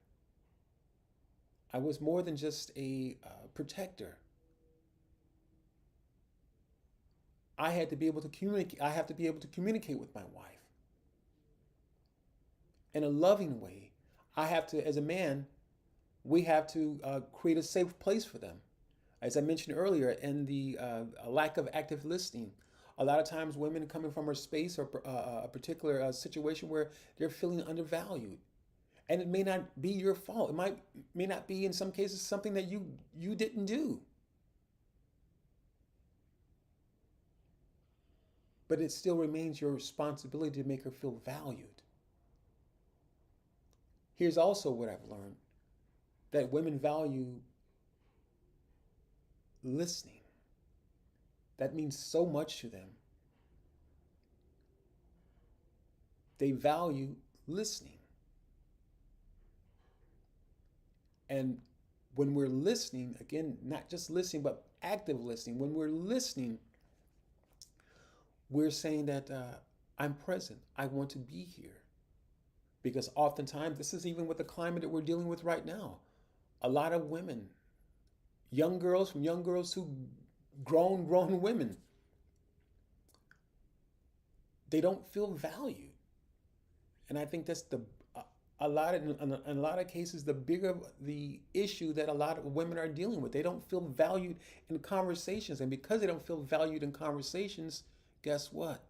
I was more than just a protector. I had to be able to communicate. I have to be able to communicate with my wife in a loving way. I have to, as a man, we have to create a safe place for them. As I mentioned earlier, in the lack of active listening, a lot of times women coming from a space or a particular situation where they're feeling undervalued, and it may not be your fault. It may not be in some cases something that you didn't do, but it still remains your responsibility to make her feel valued. Here's also what I've learned, that women value listening. That means so much to them. They value listening. And when we're listening, again, not just listening, but active listening, when we're listening, we're saying that I'm present. I want to be here. Because oftentimes, this is even with the climate that we're dealing with right now. A lot of women, young girls, from young girls to grown women, they don't feel valued. And I think that's in a lot of cases, the bigger the issue that a lot of women are dealing with. They don't feel valued in conversations. And because they don't feel valued in conversations, guess what?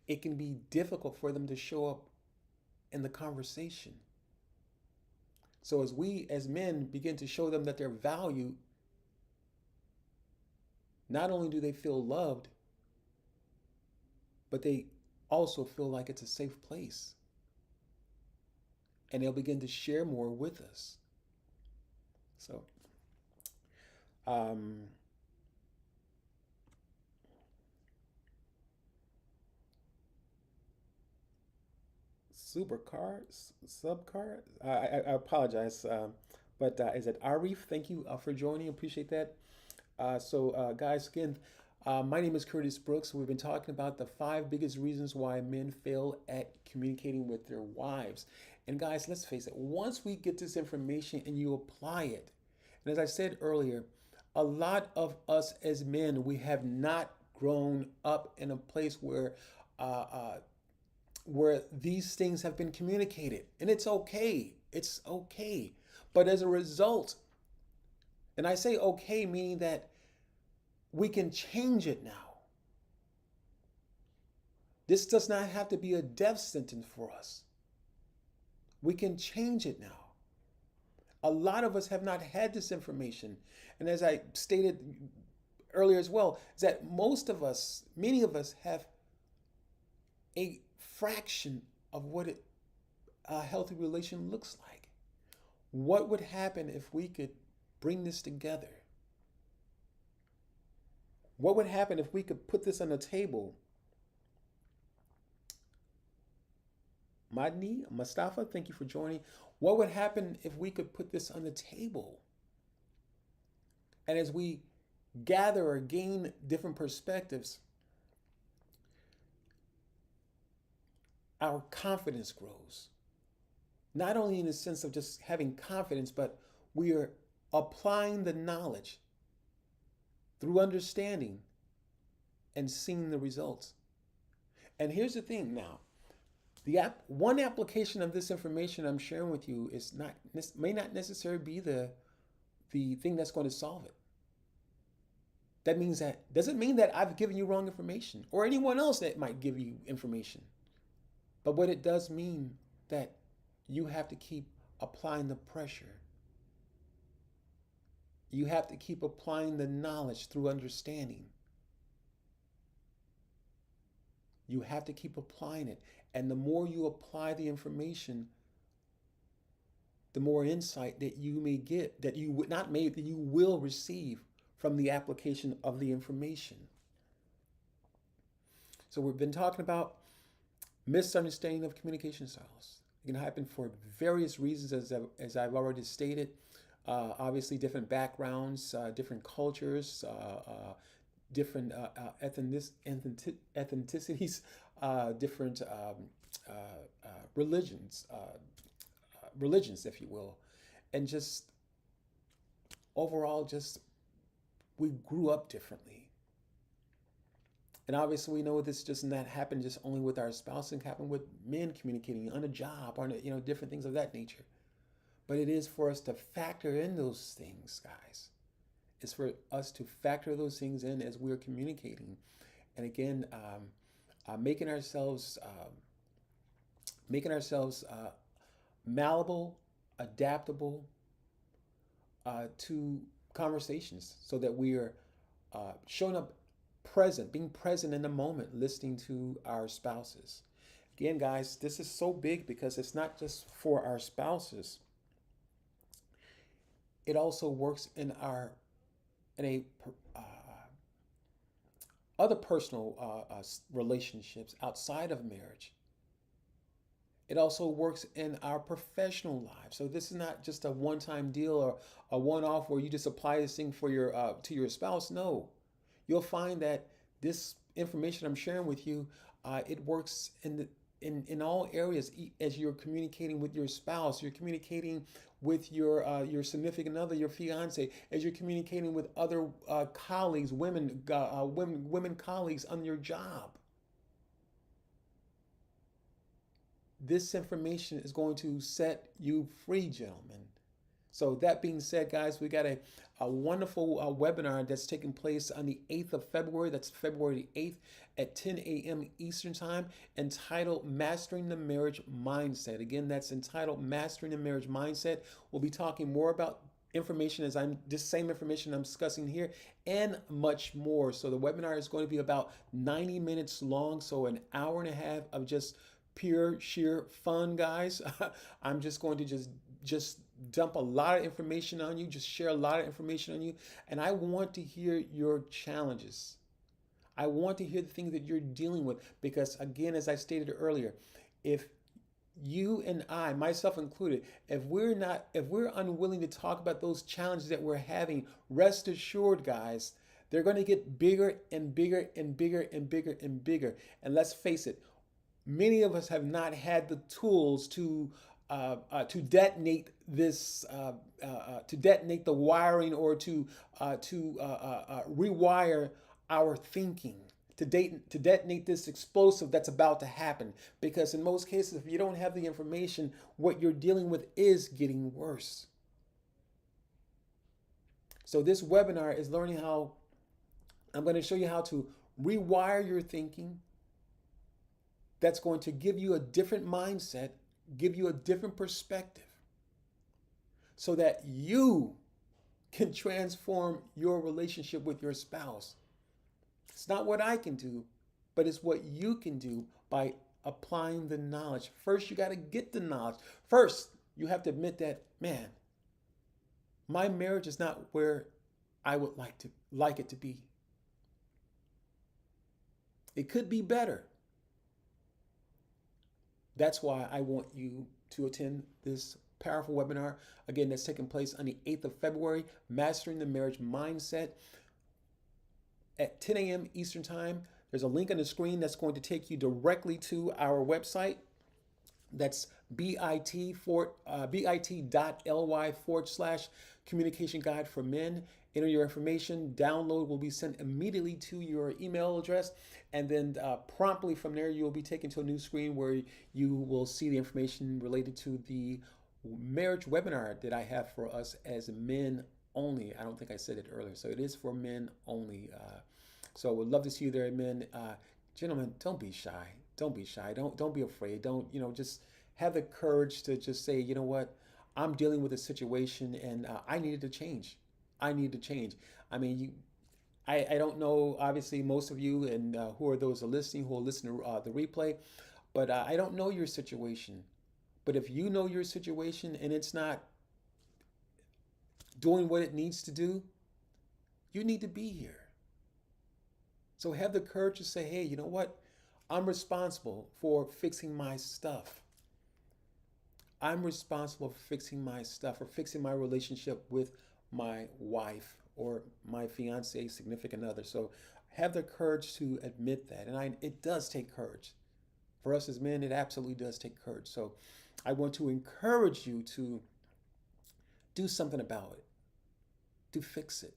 It can be difficult for them to show up in the conversation. So as we as men begin to show them that they're valued, not only do they feel loved, but they also feel like it's a safe place. And they'll begin to share more with us. So, um, supercar, subcar. I apologize, but is it Arif? Thank you for joining. Appreciate that. Guys, again, my name is Curtis Brooks. We've been talking about the 5 biggest reasons why men fail at communicating with their wives. And guys, let's face it, once we get this information and you apply it, and as I said earlier, a lot of us as men, we have not grown up in a place uh, uh, where these things have been communicated. And it's okay. It's okay. But as a result, and I say okay, meaning that we can change it now. This does not have to be a death sentence for us. We can change it now. A lot of us have not had this information. And as I stated earlier as well, is that many of us have a fraction of what a healthy relation looks like. What would happen if we could bring this together? What would happen if we could put this on the table? Madni, Mustafa, thank you for joining. What would happen if we could put this on the table? And as we gather or gain different perspectives, our confidence grows. Not only in the sense of just having confidence, but we are applying the knowledge through understanding and seeing the results. And here's the thing now. One application of this information I'm sharing with you may not necessarily be the thing that's going to solve it. Doesn't mean that I've given you wrong information or anyone else that might give you information. But what it does mean that you have to keep applying the pressure. You have to keep applying the knowledge through understanding. You have to keep applying it. And the more you apply the information, the more insight that you may get, that you would not may, that you will receive from the application of the information. So we've been talking about misunderstanding of communication styles. It can happen for various reasons, as I've already stated. Obviously, different backgrounds, different cultures, different ethnicities, different religions, religions, if you will, and just overall, just we grew up differently. And obviously, we know this does not happen just only with our spouse. It can happen with men communicating on a job, or different things of that nature. But it is for us to factor in those things, guys. It's for us to factor those things in as we're communicating, and again, making ourselves malleable, adaptable to conversations, so that we are showing up present, being present in the moment, listening to our spouses. Again, guys, this is so big because it's not just for our spouses. It also works in a other personal relationships outside of marriage. It also works in our professional lives. So this is not just a one-time deal or a one-off where you just apply this thing for your to your spouse. No, you'll find that this information I'm sharing with you, it works in all areas. As you're communicating with your spouse, you're communicating with your significant other, your fiance, as you're communicating with other colleagues, women colleagues on your job. This information is going to set you free, gentlemen. So that being said, guys, we got a wonderful webinar that's taking place on the 8th of February. That's February the 8th at 10 a.m. Eastern Time, entitled Mastering the Marriage Mindset. Again, that's entitled Mastering the Marriage Mindset. We'll be talking more about information as this same information I'm discussing here, and much more. So the webinar is going to be about 90 minutes long, so an hour and a half of just pure sheer fun, guys. I'm just going to just dump a lot of information on you, just share a lot of information on you, and I want to hear your challenges. I want to hear the things that you're dealing with, because again, as I stated earlier, if you and I, myself included, if we're unwilling to talk about those challenges that we're having, rest assured, guys, they're going to get bigger and bigger and bigger and bigger and bigger. And let's face it, many of us have not had the tools to detonate this, to detonate the wiring, or to rewire our thinking, to detonate this explosive that's about to happen. Because in most cases, if you don't have the information, what you're dealing with is getting worse. So this webinar is learning how, I'm going to show you how to rewire your thinking. That's going to give you a different mindset, give you a different perspective, so that you can transform your relationship with your spouse. It's not what I can do, but it's what you can do by applying the knowledge. First, you got to get the knowledge. First, you have to admit that, man, my marriage is not where I would like it to be. It could be better. That's why I want you to attend this powerful webinar. Again, that's taking place on the 8th of February, Mastering the Marriage Mindset, at 10 a.m. Eastern Time. There's a link on the screen that's going to take you directly to our website. That's bit.ly/communication guide for men. Enter your information. Download will be sent immediately to your email address. And then promptly from there, you'll be taken to a new screen where you will see the information related to the marriage webinar that I have for us as men only. I don't think I said it earlier. So it is for men only. So we'd love to see you there, men. Gentlemen, don't be shy. Don't be shy. Don't be afraid. Don't, just have the courage to just say, you know what, I'm dealing with a situation and I needed to change. I need to change. I mean, I don't know, obviously, most of you and who are those who are listening to the replay, but I don't know your situation. But if you know your situation and it's not doing what it needs to do, you need to be here. So have the courage to say, hey, you know what? I'm responsible for fixing my stuff. I'm responsible for fixing my stuff or fixing my relationship with my wife or my fiance, significant other. So have the courage to admit that. And it does take courage. For us as men, it absolutely does take courage. So I want to encourage you to do something about it, to fix it.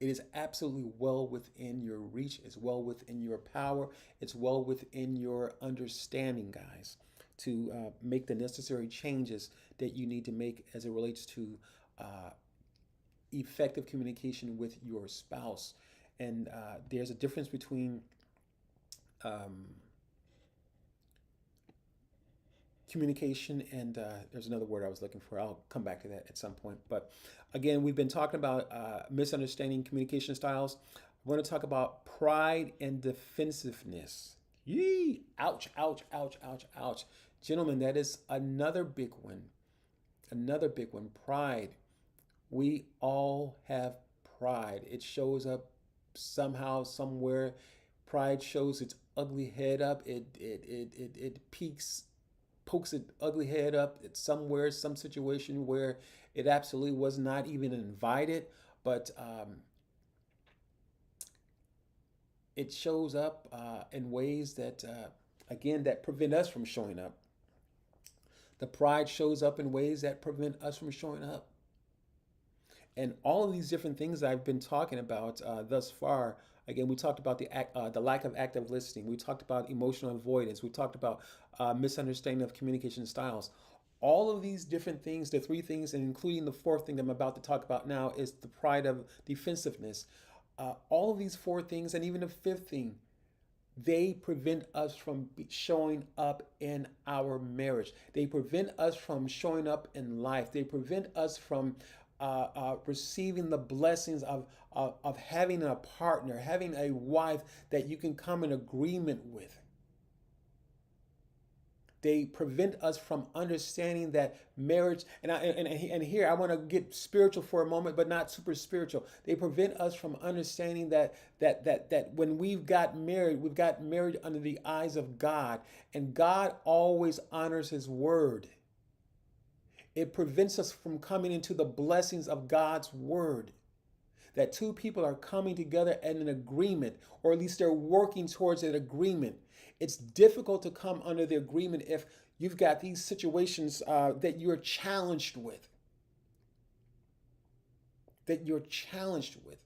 It is absolutely well within your reach. It's well within your power. It's well within your understanding, guys, to make the necessary changes that you need to make as it relates to uh, effective communication with your spouse. And there's a difference between um, communication and there's another word I was looking for. I'll come back to that at some point. But again, we've been talking about misunderstanding communication styles. I want to talk about pride and defensiveness. Yee! Ouch, ouch, ouch, ouch, ouch. Gentlemen, that is another big one. Another big one. Pride. We all have pride. It shows up somehow, somewhere. Pride shows its ugly head up. It peaks, pokes its ugly head up at somewhere, some situation where it absolutely was not even invited, but it shows up in ways that, again, that prevent us from showing up. The pride shows up in ways that prevent us from showing up. And all of these different things I've been talking about thus far. Again, we talked about the lack of active listening. We talked about emotional avoidance. We talked about misunderstanding of communication styles. All of these different things, the three things, and including the fourth thing I'm about to talk about now, is the pride of defensiveness. All of these four things, and even the fifth thing, they prevent us from showing up in our marriage. They prevent us from showing up in life. They prevent us from receiving the blessings of having a partner, having a wife that you can come in agreement with. They prevent us from understanding that marriage, and here I want to get spiritual for a moment, but not super spiritual. They prevent us from understanding that when we've got married under the eyes of God, and God always honors His word. It prevents us from coming into the blessings of God's word. That two people are coming together in an agreement, or at least they're working towards an agreement. It's difficult to come under the agreement if you've got these situations that you're challenged with. That you're challenged with.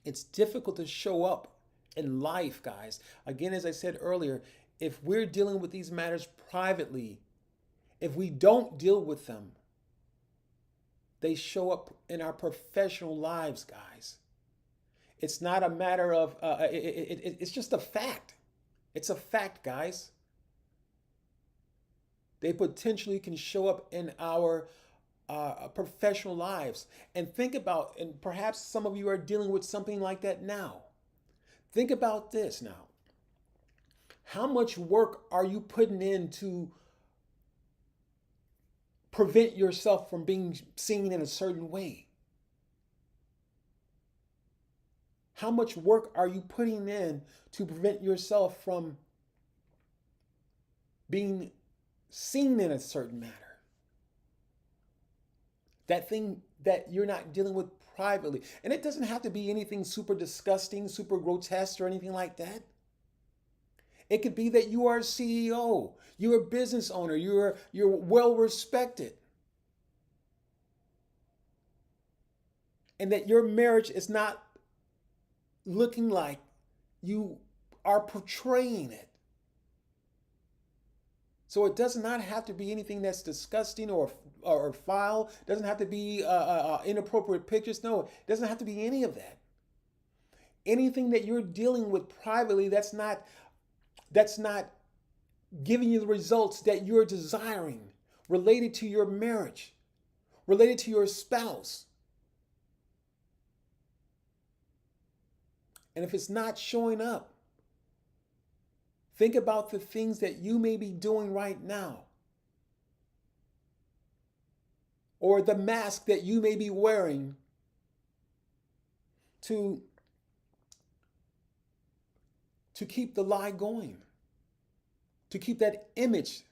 It's difficult to show up in life, guys. Again, as I said earlier, if we're dealing with these matters privately, if we don't deal with them, they show up in our professional lives, guys. It's not a matter of, it's just a fact. It's a fact, guys. They potentially can show up in our professional lives. And think about, and perhaps some of you are dealing with something like that now. Think about this now. How much work are you putting in to prevent yourself from being seen in a certain way? How much work are you putting in to prevent yourself from being seen in a certain manner? That thing that you're not dealing with privately. And it doesn't have to be anything super disgusting, super grotesque, or anything like that. It could be that you are a CEO, you're a business owner, you're well respected. And that your marriage is not looking like you are portraying it. So it does not have to be anything that's disgusting or foul. It doesn't have to be inappropriate pictures. No, it doesn't have to be any of that. Anything that you're dealing with privately that's not giving you the results that you're desiring related to your marriage, related to your spouse. And if it's not showing up, think about the things that you may be doing right now, or the mask that you may be wearing to keep the lie going, to keep that image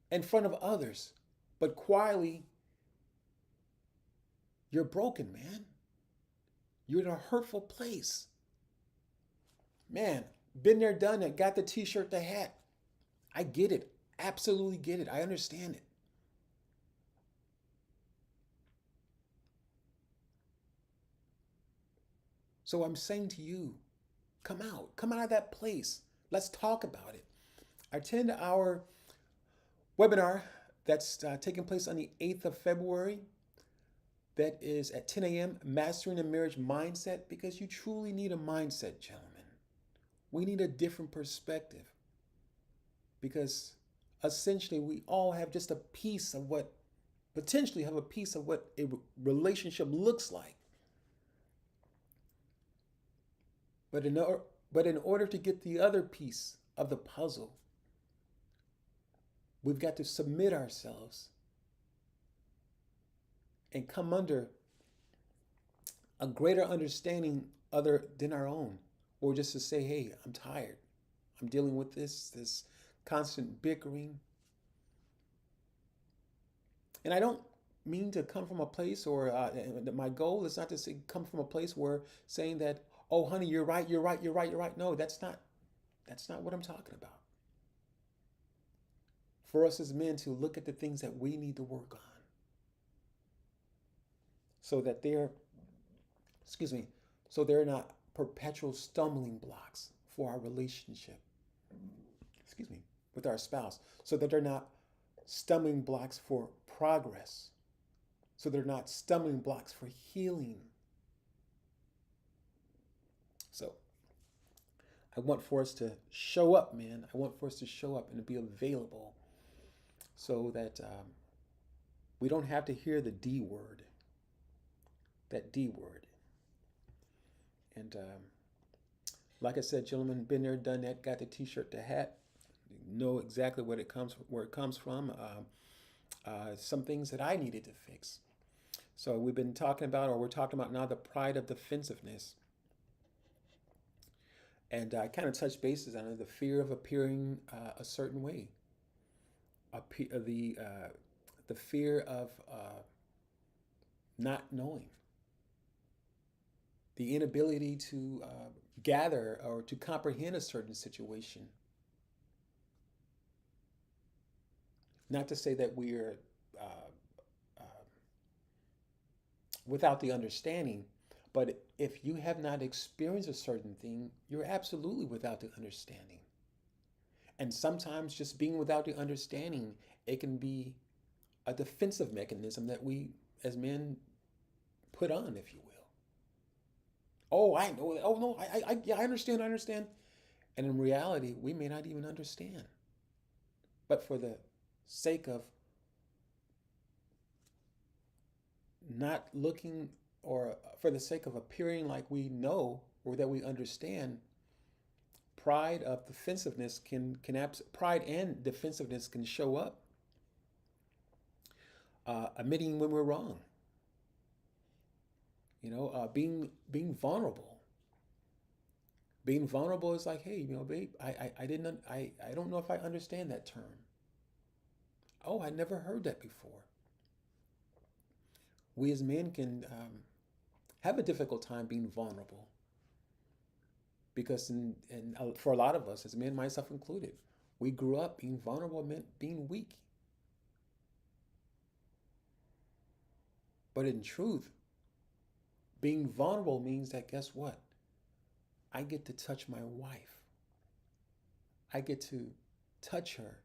in front of others. But quietly, you're broken, man. You're in a hurtful place. Man, been there, done it, got the t-shirt, the hat. I get it. Absolutely get it. I understand it. So I'm saying to you, come out. Come out of that place. Let's talk about it. Attend our webinar that's taking place on the 8th of February. That is at 10 a.m. Mastering a Marriage Mindset, because you truly need a mindset, gentlemen. We need a different perspective, because essentially we all have just a piece of what, potentially have a piece of what a relationship looks like. But in order to get the other piece of the puzzle, we've got to submit ourselves and come under a greater understanding other than our own. Or just to say, hey, I'm tired. I'm dealing with this constant bickering. And I don't mean to come from a place, or my goal is not to say come from a place where saying that, oh, honey, you're right, you're right, you're right, you're right. No, that's not what I'm talking about. For us as men to look at the things that we need to work on, so that they're not perpetual stumbling blocks for our relationship, with our spouse, so that they're not stumbling blocks for progress, so they're not stumbling blocks for healing. So I want for us to show up, man. I want for us to show up and to be available, so that we don't have to hear the D word, that D word. And like I said, gentlemen, been there, done that, got the t-shirt, the hat, know exactly where it comes from. Some things that I needed to fix. So we're talking about now the pride of defensiveness. And I kind of touched bases on the fear of appearing a certain way, the fear of not knowing, the inability to gather or to comprehend a certain situation. Not to say that we're without the understanding, but if you have not experienced a certain thing, you're absolutely without the understanding. And sometimes just being without the understanding, it can be a defensive mechanism that we as men put on, if you will. Oh, I know. Oh no, I understand. I understand. And in reality, we may not even understand. But for the sake of not looking, or for the sake of appearing like we know or that we understand, pride and defensiveness can show up, admitting when we're wrong. Being vulnerable. Being vulnerable is like, hey, babe, I don't know if I understand that term. Oh, I never heard that before. We as men can have a difficult time being vulnerable, because for a lot of us as men, myself included, we grew up being vulnerable meant being weak. But in truth, being vulnerable means that, guess what? I get to touch my wife. I get to touch her,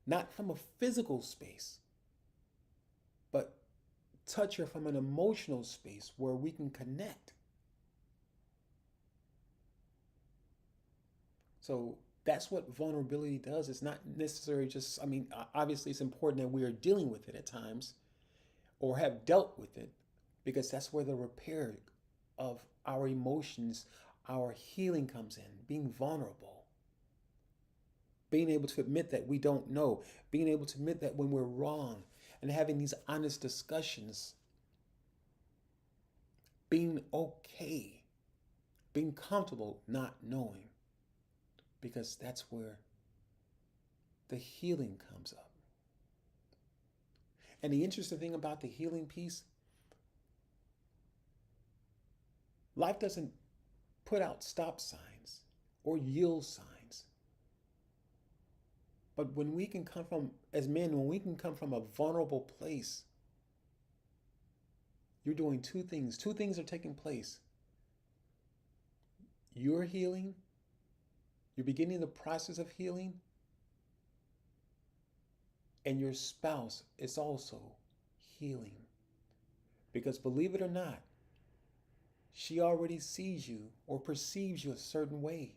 not from a physical space, but touch her from an emotional space where we can connect. So that's what vulnerability does. It's not necessarily just, obviously it's important that we are dealing with it at times or have dealt with it, because that's where the repair of our emotions, our healing comes in, being vulnerable, being able to admit that we don't know, being able to admit that when we're wrong, and having these honest discussions, being okay, being comfortable not knowing, because that's where the healing comes up. And the interesting thing about the healing piece, life doesn't put out stop signs or yield signs. But when we can come from, as men, when we can come from a vulnerable place, you're doing two things. Two things are taking place. You're healing, you're beginning the process of healing, and your spouse is also healing. Because believe it or not, she already sees you or perceives you a certain way.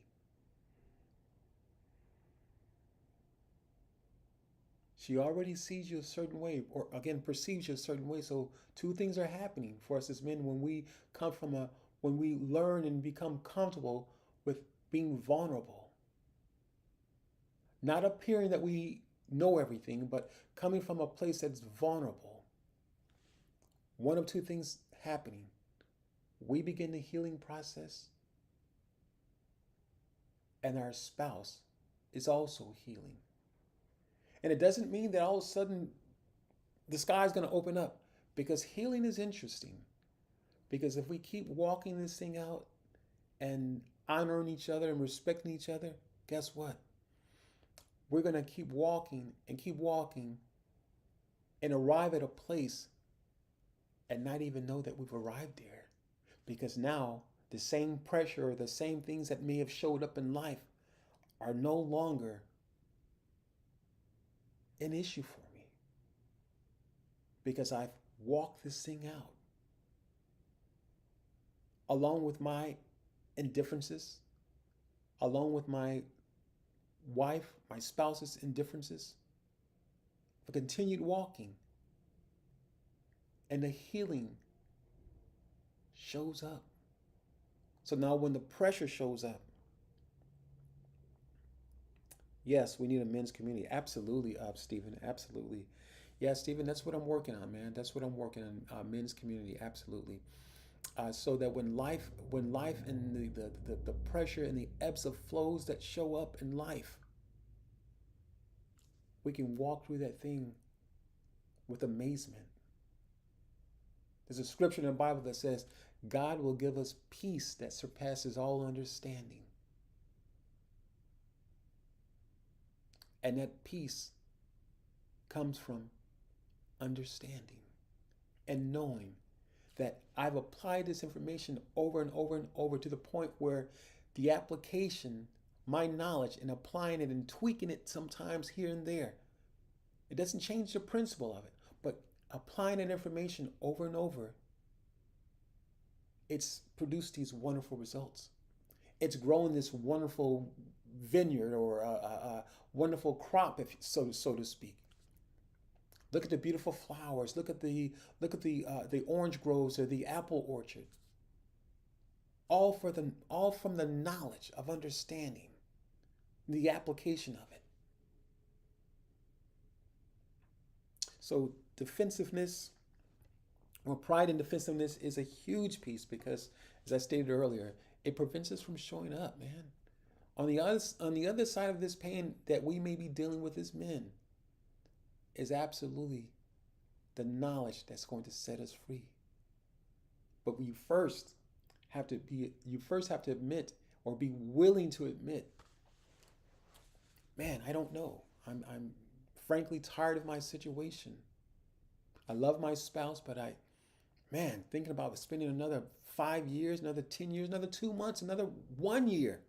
She already sees you a certain way, or again, perceives you a certain way. So two things are happening for us as men when we when we learn and become comfortable with being vulnerable. Not appearing that we know everything, but coming from a place that's vulnerable. One of two things happening. We begin the healing process, and our spouse is also healing. And it doesn't mean that all of a sudden the sky is going to open up, because healing is interesting. Because if we keep walking this thing out and honoring each other and respecting each other, guess what? We're going to keep walking and arrive at a place and not even know that we've arrived there. Because now the same pressure or the same things that may have showed up in life are no longer an issue for me, because I've walked this thing out along with my indifferences, along with my wife, my spouse's indifferences. I continued walking, and the healing shows up. So now when the pressure shows up, yes, we need a men's community. Absolutely, Stephen. Absolutely. Yeah, Stephen, that's what I'm working on, man. That's what I'm working on, men's community. Absolutely. So that when life and the pressure and the ebbs and flows that show up in life, we can walk through that thing with amazement. There's a scripture in the Bible that says, God will give us peace that surpasses all understanding. And that peace comes from understanding and knowing that I've applied this information over and over and over to the point where the application, my knowledge, and applying it and tweaking it sometimes here and there, it doesn't change the principle of it, but applying that information over and over, it's produced these wonderful results. It's grown this wonderful vineyard or a wonderful crop, if so to speak. Look at the beautiful flowers. Look at the orange groves or the apple orchard. All from the knowledge of understanding, the application of it. So defensiveness, or pride and defensiveness, is a huge piece because, as I stated earlier, it prevents us from showing up, man. On the other side of this pain that we may be dealing with as men is absolutely the knowledge that's going to set us free. But you first have to admit, or be willing to admit, man, I don't know. I'm frankly tired of my situation. I love my spouse, but thinking about spending another 5 years, another 10 years, another 2 months, another 1 year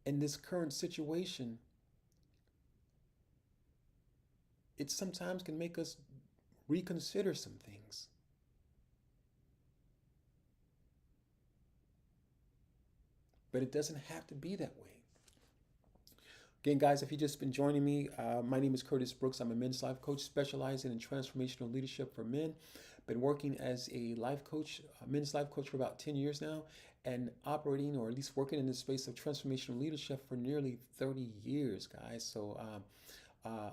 in this current situation, it sometimes can make us reconsider some things. But it doesn't have to be that way. Again, guys, if you've just been joining me, my name is Curtis Brooks. I'm a men's life coach specializing in transformational leadership for men. Been working as a life coach, a men's life coach for about 10 years now, and operating or at least working in the space of transformational leadership for nearly 30 years, guys. So, uh,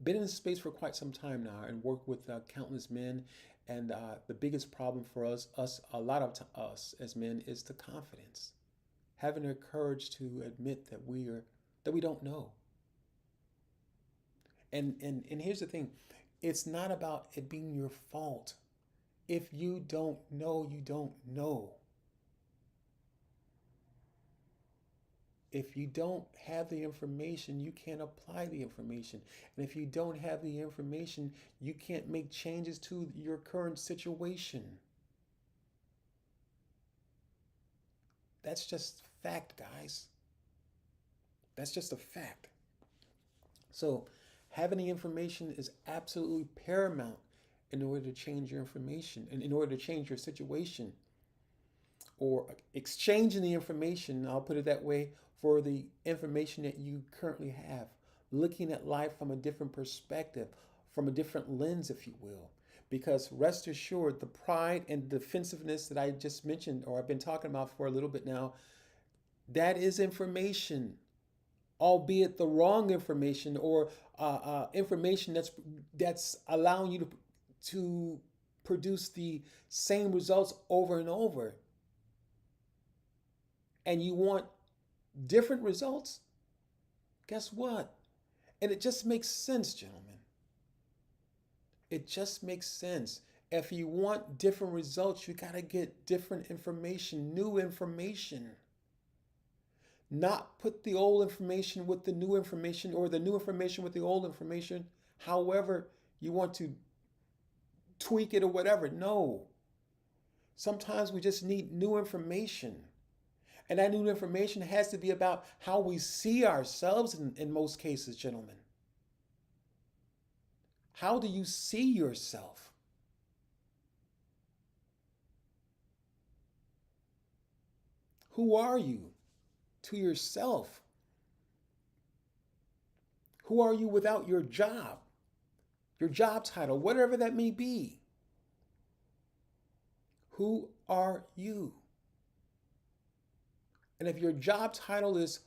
been in this space for quite some time now and worked with countless men. And the biggest problem for us, a lot of us as men, is the confidence, having the courage to admit that we don't know. And here's the thing, it's not about it being your fault. If you don't know, you don't know. If you don't have the information, you can't apply the information. And if you don't have the information, you can't make changes to your current situation. That's just fact, guys. That's just a fact. So, having the information is absolutely paramount in order to change your information and in order to change your situation, or exchanging the information, I'll put it that way, for the information that you currently have, looking at life from a different perspective, from a different lens, if you will. Because rest assured, the pride and defensiveness that I just mentioned, or I've been talking about for a little bit now, that is information, albeit the wrong information, or information that's allowing you to produce the same results over and over. And you want different results, guess what? And it just makes sense, gentlemen. It just makes sense. If you want different results, you got to get different information, new information. Not put the old information with the new information or the new information with the old information, however you want to tweak it or whatever. No. Sometimes we just need new information. And that new information has to be about how we see ourselves in most cases, gentlemen. How do you see yourself? Who are you to yourself? Who are you without your job title, whatever that may be? Who are you? And if your job title is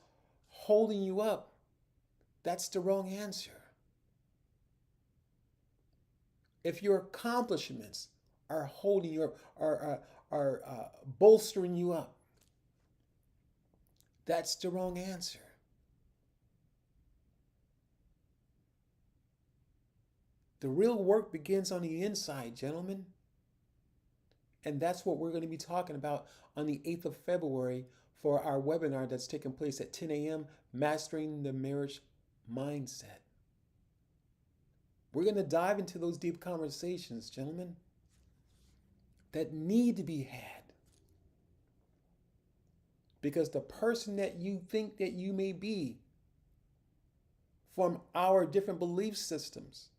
holding you up, that's the wrong answer. If your accomplishments are holding you up, are bolstering you up, that's the wrong answer. The real work begins on the inside, gentlemen. And that's what we're going to be talking about on the 8th of February for our webinar that's taking place at 10 a.m., Mastering the Marriage Mindset. We're going to dive into those deep conversations, gentlemen, that need to be had. Because the person that you think that you may be from our different belief systems,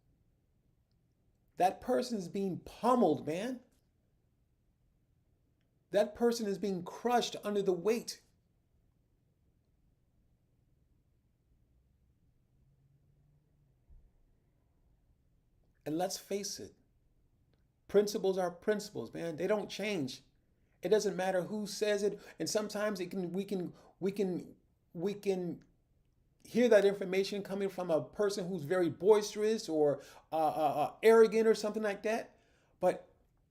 that person is being pummeled, man. That person is being crushed under the weight. And let's face it, principles are principles, man. They don't change. It doesn't matter who says it, and sometimes we can hear that information coming from a person who's very boisterous or arrogant or something like that. But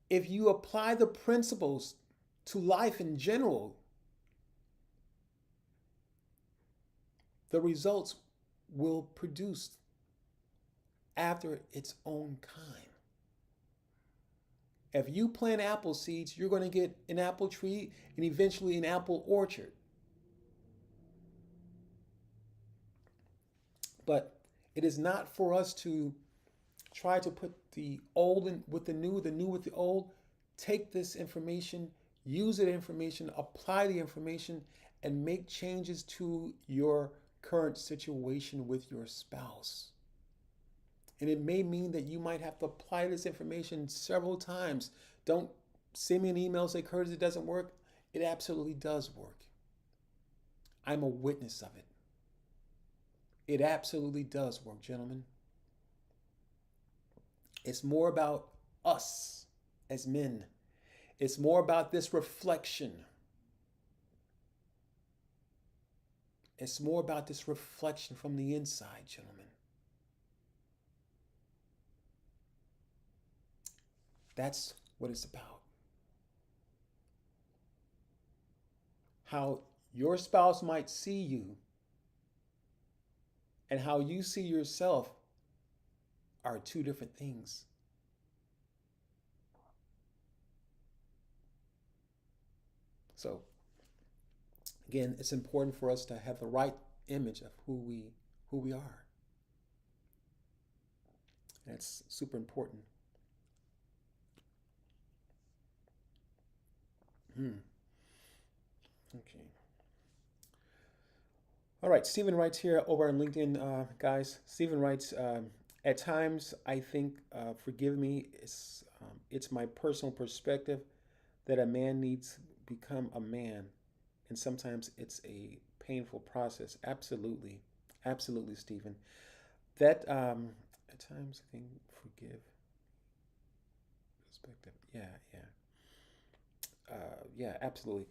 if you apply the principles to life in general, the results will produce after its own kind. If you plant apple seeds, you're going to get an apple tree and eventually an apple orchard. But it is not for us to try to put the old with the new with the old. Take this information, use that information, apply the information, and make changes to your current situation with your spouse. And it may mean that you might have to apply this information several times. Don't send me an email and say, Curtis, it doesn't work. It absolutely does work. I'm a witness of it. It absolutely does work, gentlemen. It's more about us as men. It's more about this reflection. It's more about this reflection from the inside, gentlemen. That's what it's about. How your spouse might see you and how you see yourself are two different things. So, again, it's important for us to have the right image of who we are. That's super important. Okay. All right, Stephen writes here over on LinkedIn, guys. Stephen writes, at times I think, forgive me, it's my personal perspective that a man needs to become a man, and sometimes it's a painful process. Absolutely, absolutely, Stephen. That at times I think forgive perspective. Yeah, yeah. Yeah, absolutely.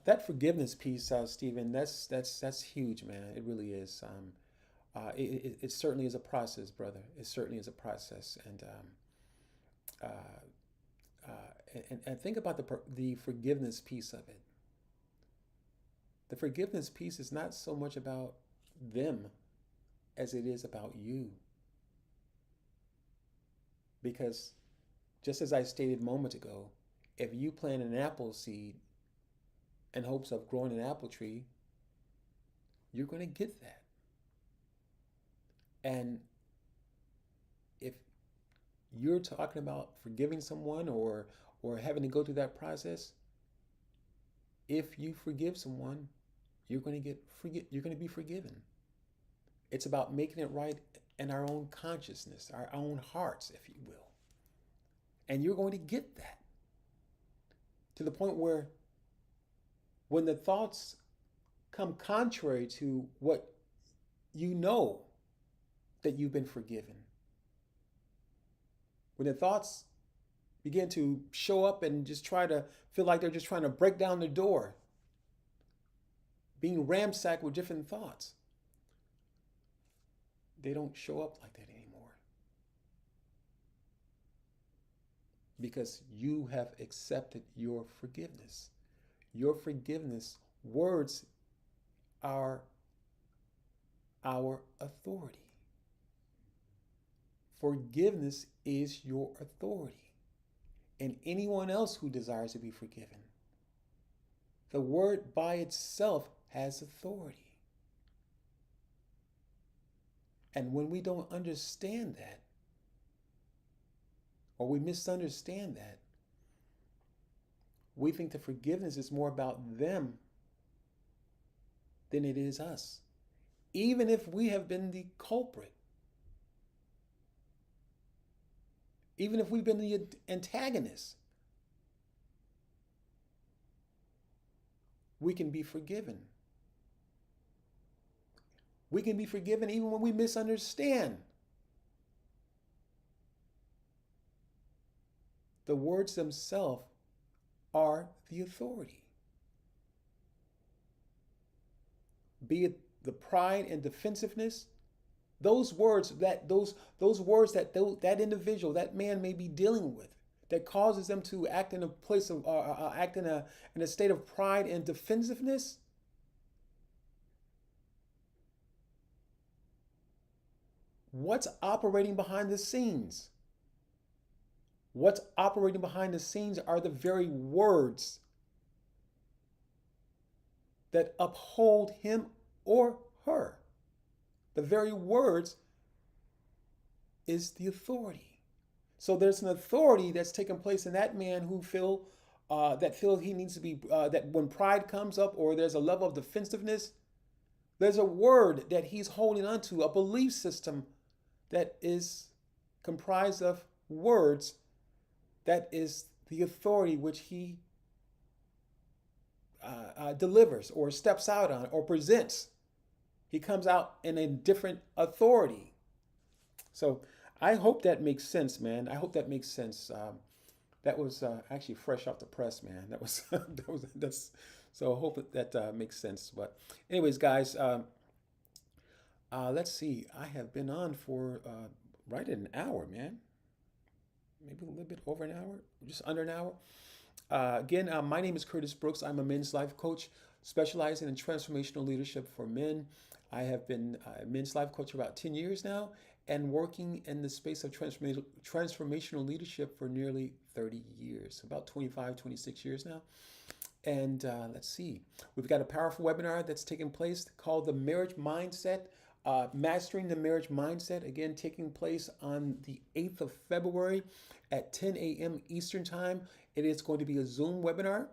That forgiveness piece, Stephen, that's huge, man. It really is. It certainly is a process, brother. It certainly is a process, and think about the forgiveness piece of it. The forgiveness piece is not so much about them as it is about you, because just as I stated moments ago, if you plant an apple seed in hopes of growing an apple tree, you're going to get that. And if you're talking about forgiving someone or having to go through that process, if you forgive someone, you're going to you're going to be forgiven. It's about making it right in our own consciousness, our own hearts, if you will. And you're going to get that to the point where when the thoughts come contrary to what you know that you've been forgiven, when the thoughts begin to show up and just try to feel like they're just trying to break down the door, being ransacked with different thoughts, they don't show up like that anymore. Because you have accepted your forgiveness. Your forgiveness words are our authority. Forgiveness is your authority. And anyone else who desires to be forgiven. The word by itself has authority. And when we don't understand that, or we misunderstand that, we think that forgiveness is more about them than it is us. Even if we have been the culprit, even if we've been the antagonist, we can be forgiven. We can be forgiven even when we misunderstand. The words themselves are the authority. Be it the pride and defensiveness, those words that that individual, that man may be dealing with, that causes them to act in a place of act in a state of pride and defensiveness. What's operating behind the scenes? What's operating behind the scenes are the very words that uphold him or her. The very words is the authority. So there's an authority that's taken place in that man who feels he needs to be, that when pride comes up or there's a level of defensiveness, there's a word that he's holding onto, a belief system that is comprised of words that is the authority which he delivers or steps out on or presents. He comes out in a different authority. So I hope that makes sense, man. I hope that makes sense. That was actually fresh off the press, man. That was that's. So I hope that makes sense. But anyways, guys, let's see. I have been on for right at an hour, man. Maybe a little bit over an hour, just under an hour. Again, my name is Curtis Brooks. I'm a men's life coach specializing in transformational leadership for men. I have been a men's life coach for about 10 years now and working in the space of transformational leadership for nearly 30 years, about 25, 26 years now. And let's see, we've got a powerful webinar that's taking place called The Marriage Mindset, Mastering the Marriage Mindset, again, taking place on the 8th of February at 10 a.m. Eastern Time. It is going to be a Zoom webinar.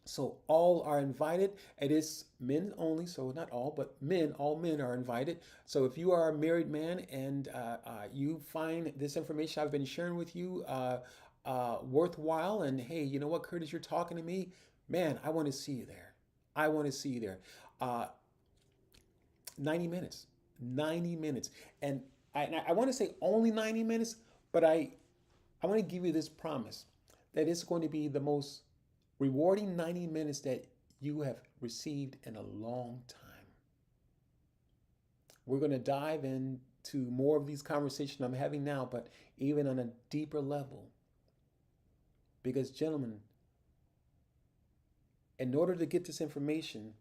So all are invited. It is men only, so not all, but men, all men are invited. So if you are a married man and you find this information I've been sharing with you worthwhile, and hey, you know what, Curtis, you're talking to me, man, I want to see you there. I want to see you there. 90 minutes, 90 minutes. And I want to say only 90 minutes, but I want to give you this promise that it's going to be the most rewarding 90 minutes that you have received in a long time. We're going to dive into more of these conversations I'm having now, but even on a deeper level. Because, gentlemen, in order to get this information,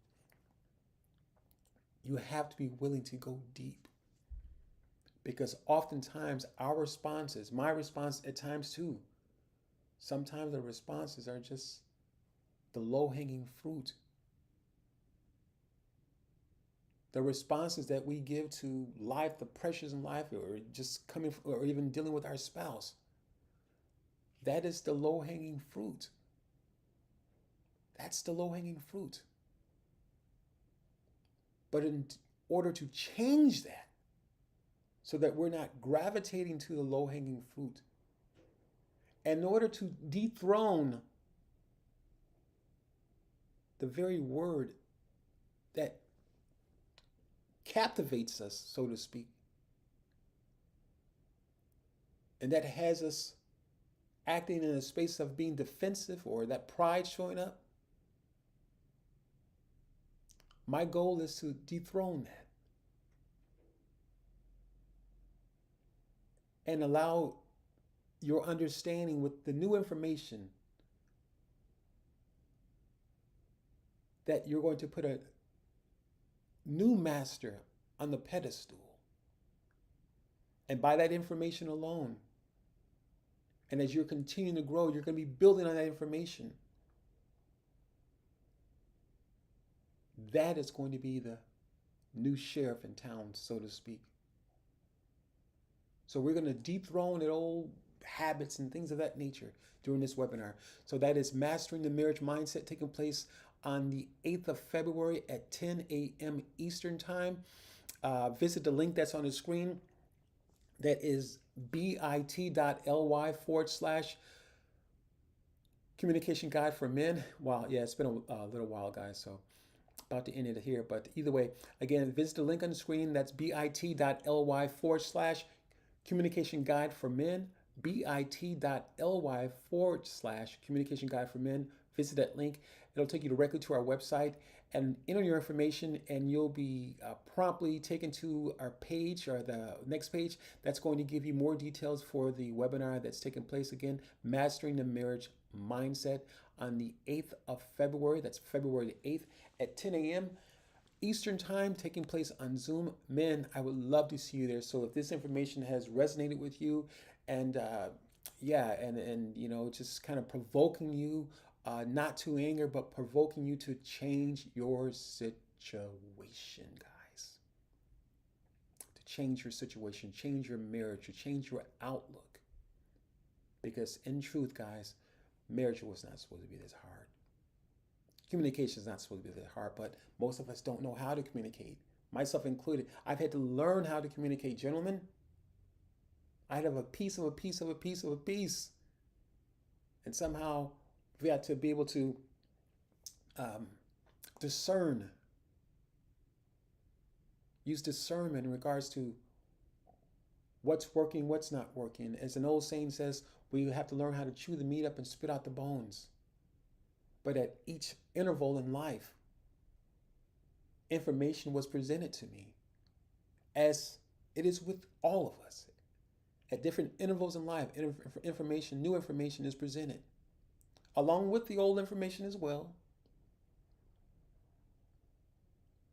you have to be willing to go deep. Because oftentimes our responses, my response at times too, sometimes the responses are just the low-hanging fruit. The responses that we give to life, the pressures in life, or just coming, or even dealing with our spouse, that is the low-hanging fruit. That's the low-hanging fruit. But in order to change that, so that we're not gravitating to the low-hanging fruit, in order to dethrone the very word that captivates us, so to speak, and that has us acting in a space of being defensive or that pride showing up, my goal is to dethrone that and allow your understanding with the new information that you're going to put a new master on the pedestal. And by that information alone, and as you're continuing to grow, you're going to be building on that information. That is going to be the new sheriff in town, so to speak. So we're going to dethrone the old habits and things of that nature during this webinar. So that is Mastering the Marriage Mindset, taking place on the 8th of February at 10 a.m. Eastern Time. Visit the link that's on the screen. That is bit.ly/communication guide for men. Wow, yeah, it's been a little while, guys, so about to end it here. But either way, again, visit the link on the screen. That's bit.ly/communication guide for men. bit.ly/communication guide for men. Visit that link. It'll take you directly to our website and enter your information, and you'll be promptly taken to our page, or the next page that's going to give you more details for the webinar that's taking place, again, Mastering the Marriage Mindset, on the 8th of February. That's February the 8th at 10 a.m. Eastern Time, taking place on Zoom. Men, I would love to see you there. So if this information has resonated with you, and you know, just kind of provoking you, not to anger, but provoking you to change your situation, guys. To change your situation, change your marriage, to change your outlook. Because in truth, guys, marriage was not supposed to be this hard. Communication is not supposed to be this hard, but most of us don't know how to communicate, myself included. I've had to learn how to communicate, gentlemen. I have a piece of a piece of a piece of a piece. And somehow we have to be able to discern use discernment in regards to what's working, what's not working. As an old saying says, we have to learn how to chew the meat up and spit out the bones. But at each interval in life, information was presented to me, as it is with all of us. At different intervals in life, information, new information is presented, along with the old information as well.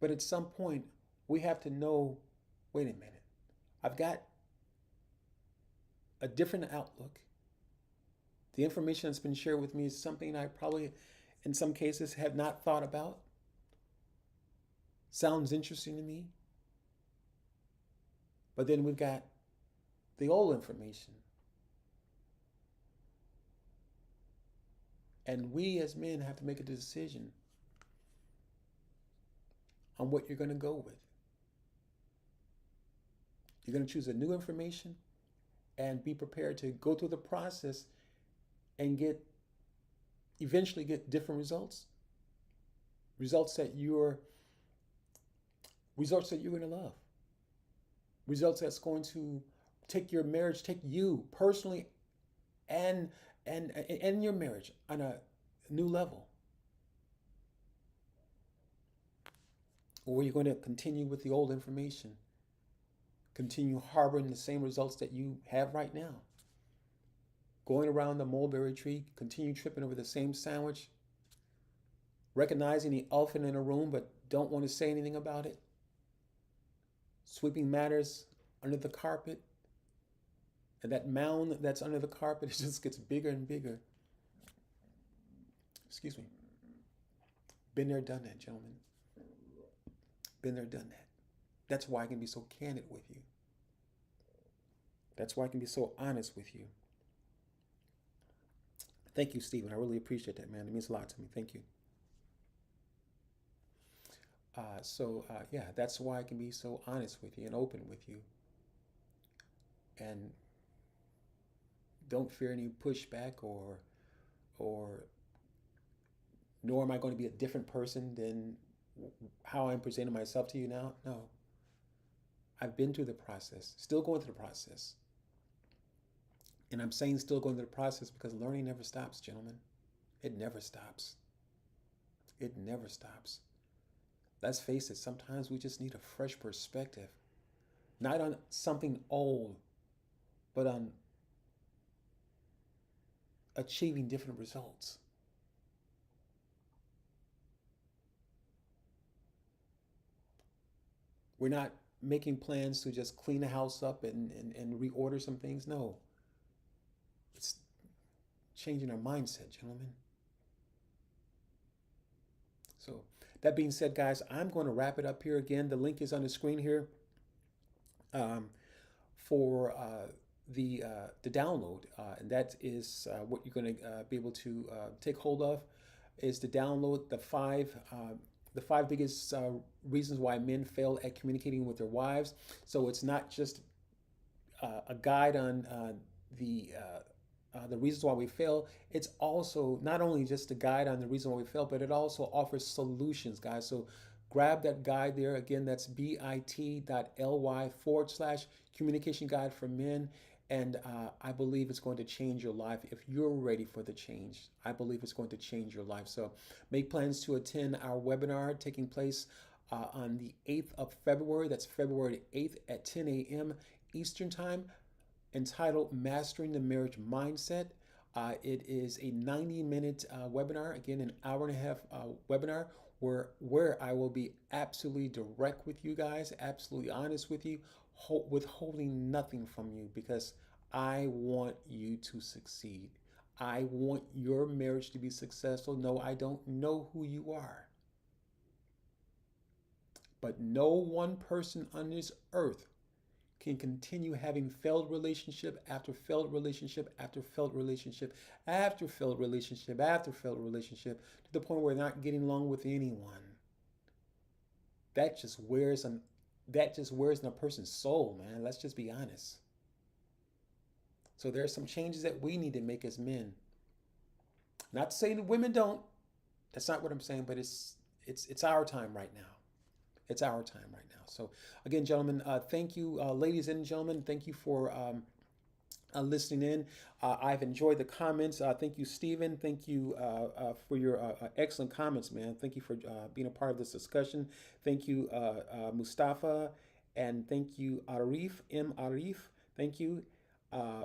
But at some point, we have to know, wait a minute, I've got a different outlook. The information that's been shared with me is something I probably, in some cases, have not thought about. Sounds interesting to me. But then we've got the old information. And we as men have to make a decision on what you're going to go with. You're going to choose a new information and be prepared to go through the process and eventually get different results. Results that you're going to love. Results that's going to take your marriage, take you personally and your marriage on a new level. Or you're going to continue with the old information, continue harboring the same results that you have right now. Going around the mulberry tree, continue tripping over the same sandwich, recognizing the elephant in a room but don't want to say anything about it, sweeping matters under the carpet, and that mound that's under the carpet, it just gets bigger and bigger. Excuse me. Been there, done that, gentlemen. Been there, done that. That's why I can be so candid with you. That's why I can be so honest with you. Thank you, Stephen. I really appreciate that, man. It means a lot to me. Thank you. Yeah, that's why I can be so honest with you and open with you. And don't fear any pushback or nor am I going to be a different person than how I'm presenting myself to you now. No. I've been through the process, still going through the process. And I'm saying still going through the process because learning never stops, gentlemen. It never stops. It never stops. Let's face it, sometimes we just need a fresh perspective. Not on something old, but on achieving different results. We're not making plans to just clean the house up and reorder some things. No. It's changing our mindset, gentlemen. So that being said, guys, I'm going to wrap it up here again. The link is on the screen here for the download, and that is what you're going to be able to take hold of. Is to download the five biggest reasons why men fail at communicating with their wives. So it's not just a guide on the reasons why we fail. It's also not only just a guide on the reason why we fail, but it also offers solutions, guys. So grab that guide there. Again, that's bit.ly/communication guide for men. And I believe it's going to change your life. If you're ready for the change, I believe it's going to change your life. So make plans to attend our webinar taking place on the 8th of February. That's February 8th at 10 a.m. Eastern Time, entitled Mastering the Marriage Mindset. It is a 90-minute webinar, again, an hour and a half webinar where I will be absolutely direct with you guys, absolutely honest with you, withholding nothing from you, because I want you to succeed. I want your marriage to be successful. No, I don't know who you are. But no one person on this earth can continue having failed relationship after failed relationship after failed relationship after failed relationship after failed relationship to the point where they're not getting along with anyone. That just wears on a person's soul, man. Let's just be honest. So there are some changes that we need to make as men. Not to say that women don't. That's not what I'm saying, but it's our time right now. It's our time right now. So again, gentlemen, thank you, ladies and gentlemen. Thank you for listening in. I've enjoyed the comments. Thank you, Stephen. Thank you for your excellent comments, man. Thank you for being a part of this discussion. Thank you, Mustafa, and thank you, Arif, M. Arif. Thank you.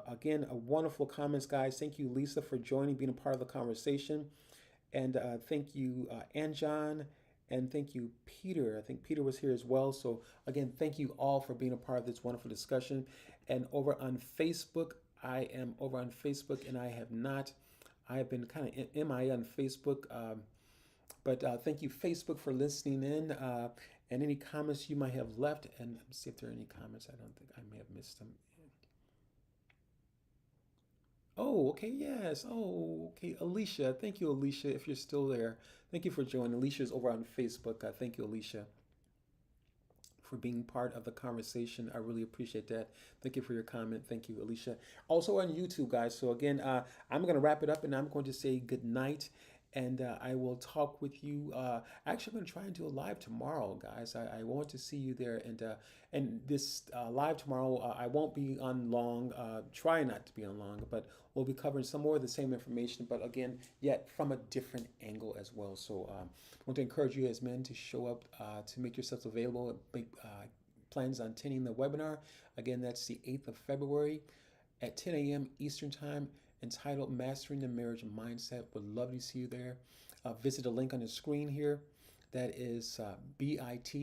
Again, wonderful comments, guys. Thank you, Lisa, for joining, being a part of the conversation. And thank you, Anjan, and thank you, Peter. I think Peter was here as well. So, again, thank you all for being a part of this wonderful discussion. And over on Facebook, I am over on Facebook, and I have been kind of MIA on Facebook. But thank you, Facebook, for listening in. And any comments you might have left, and let me see if there are any comments. I don't think I may have missed them. Oh, okay, yes. Oh, okay, Alicia. Thank you, Alicia, if you're still there. Thank you for joining. Alicia's over on Facebook. Thank you, Alicia, for being part of the conversation. I really appreciate that. Thank you for your comment. Thank you, Alicia. Also on YouTube, guys. So again, I'm going to wrap it up, and I'm going to say good night. And I will talk with you. Actually, I'm going to try and do a live tomorrow, guys. I want to see you there. And this live tomorrow, I won't be on long. Try not to be on long, but we'll be covering some more of the same information, but again, yet from a different angle as well. So I want to encourage you as men to show up, to make yourselves available, make plans on attending the webinar. Again, that's the 8th of February at 10 a.m. Eastern Time, entitled Mastering the Marriage Mindset. Would love to see you there. Visit the link on the screen here. That is bit.ly /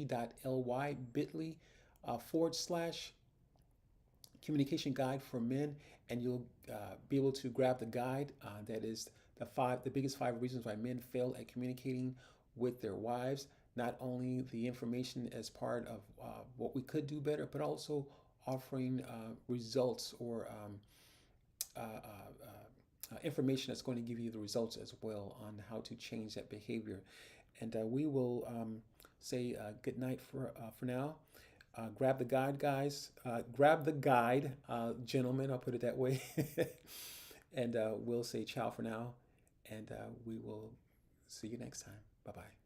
communication guide for men, and you'll be able to grab the guide that is the biggest 5 reasons why men fail at communicating with their wives. Not only the information as part of what we could do better, but also offering results or information that's going to give you the results as well on how to change that behavior. And we will say good night for now. Grab the guide, guys. Grab the guide, gentlemen. I'll put it that way. And we'll say ciao for now. And we will see you next time. Bye bye.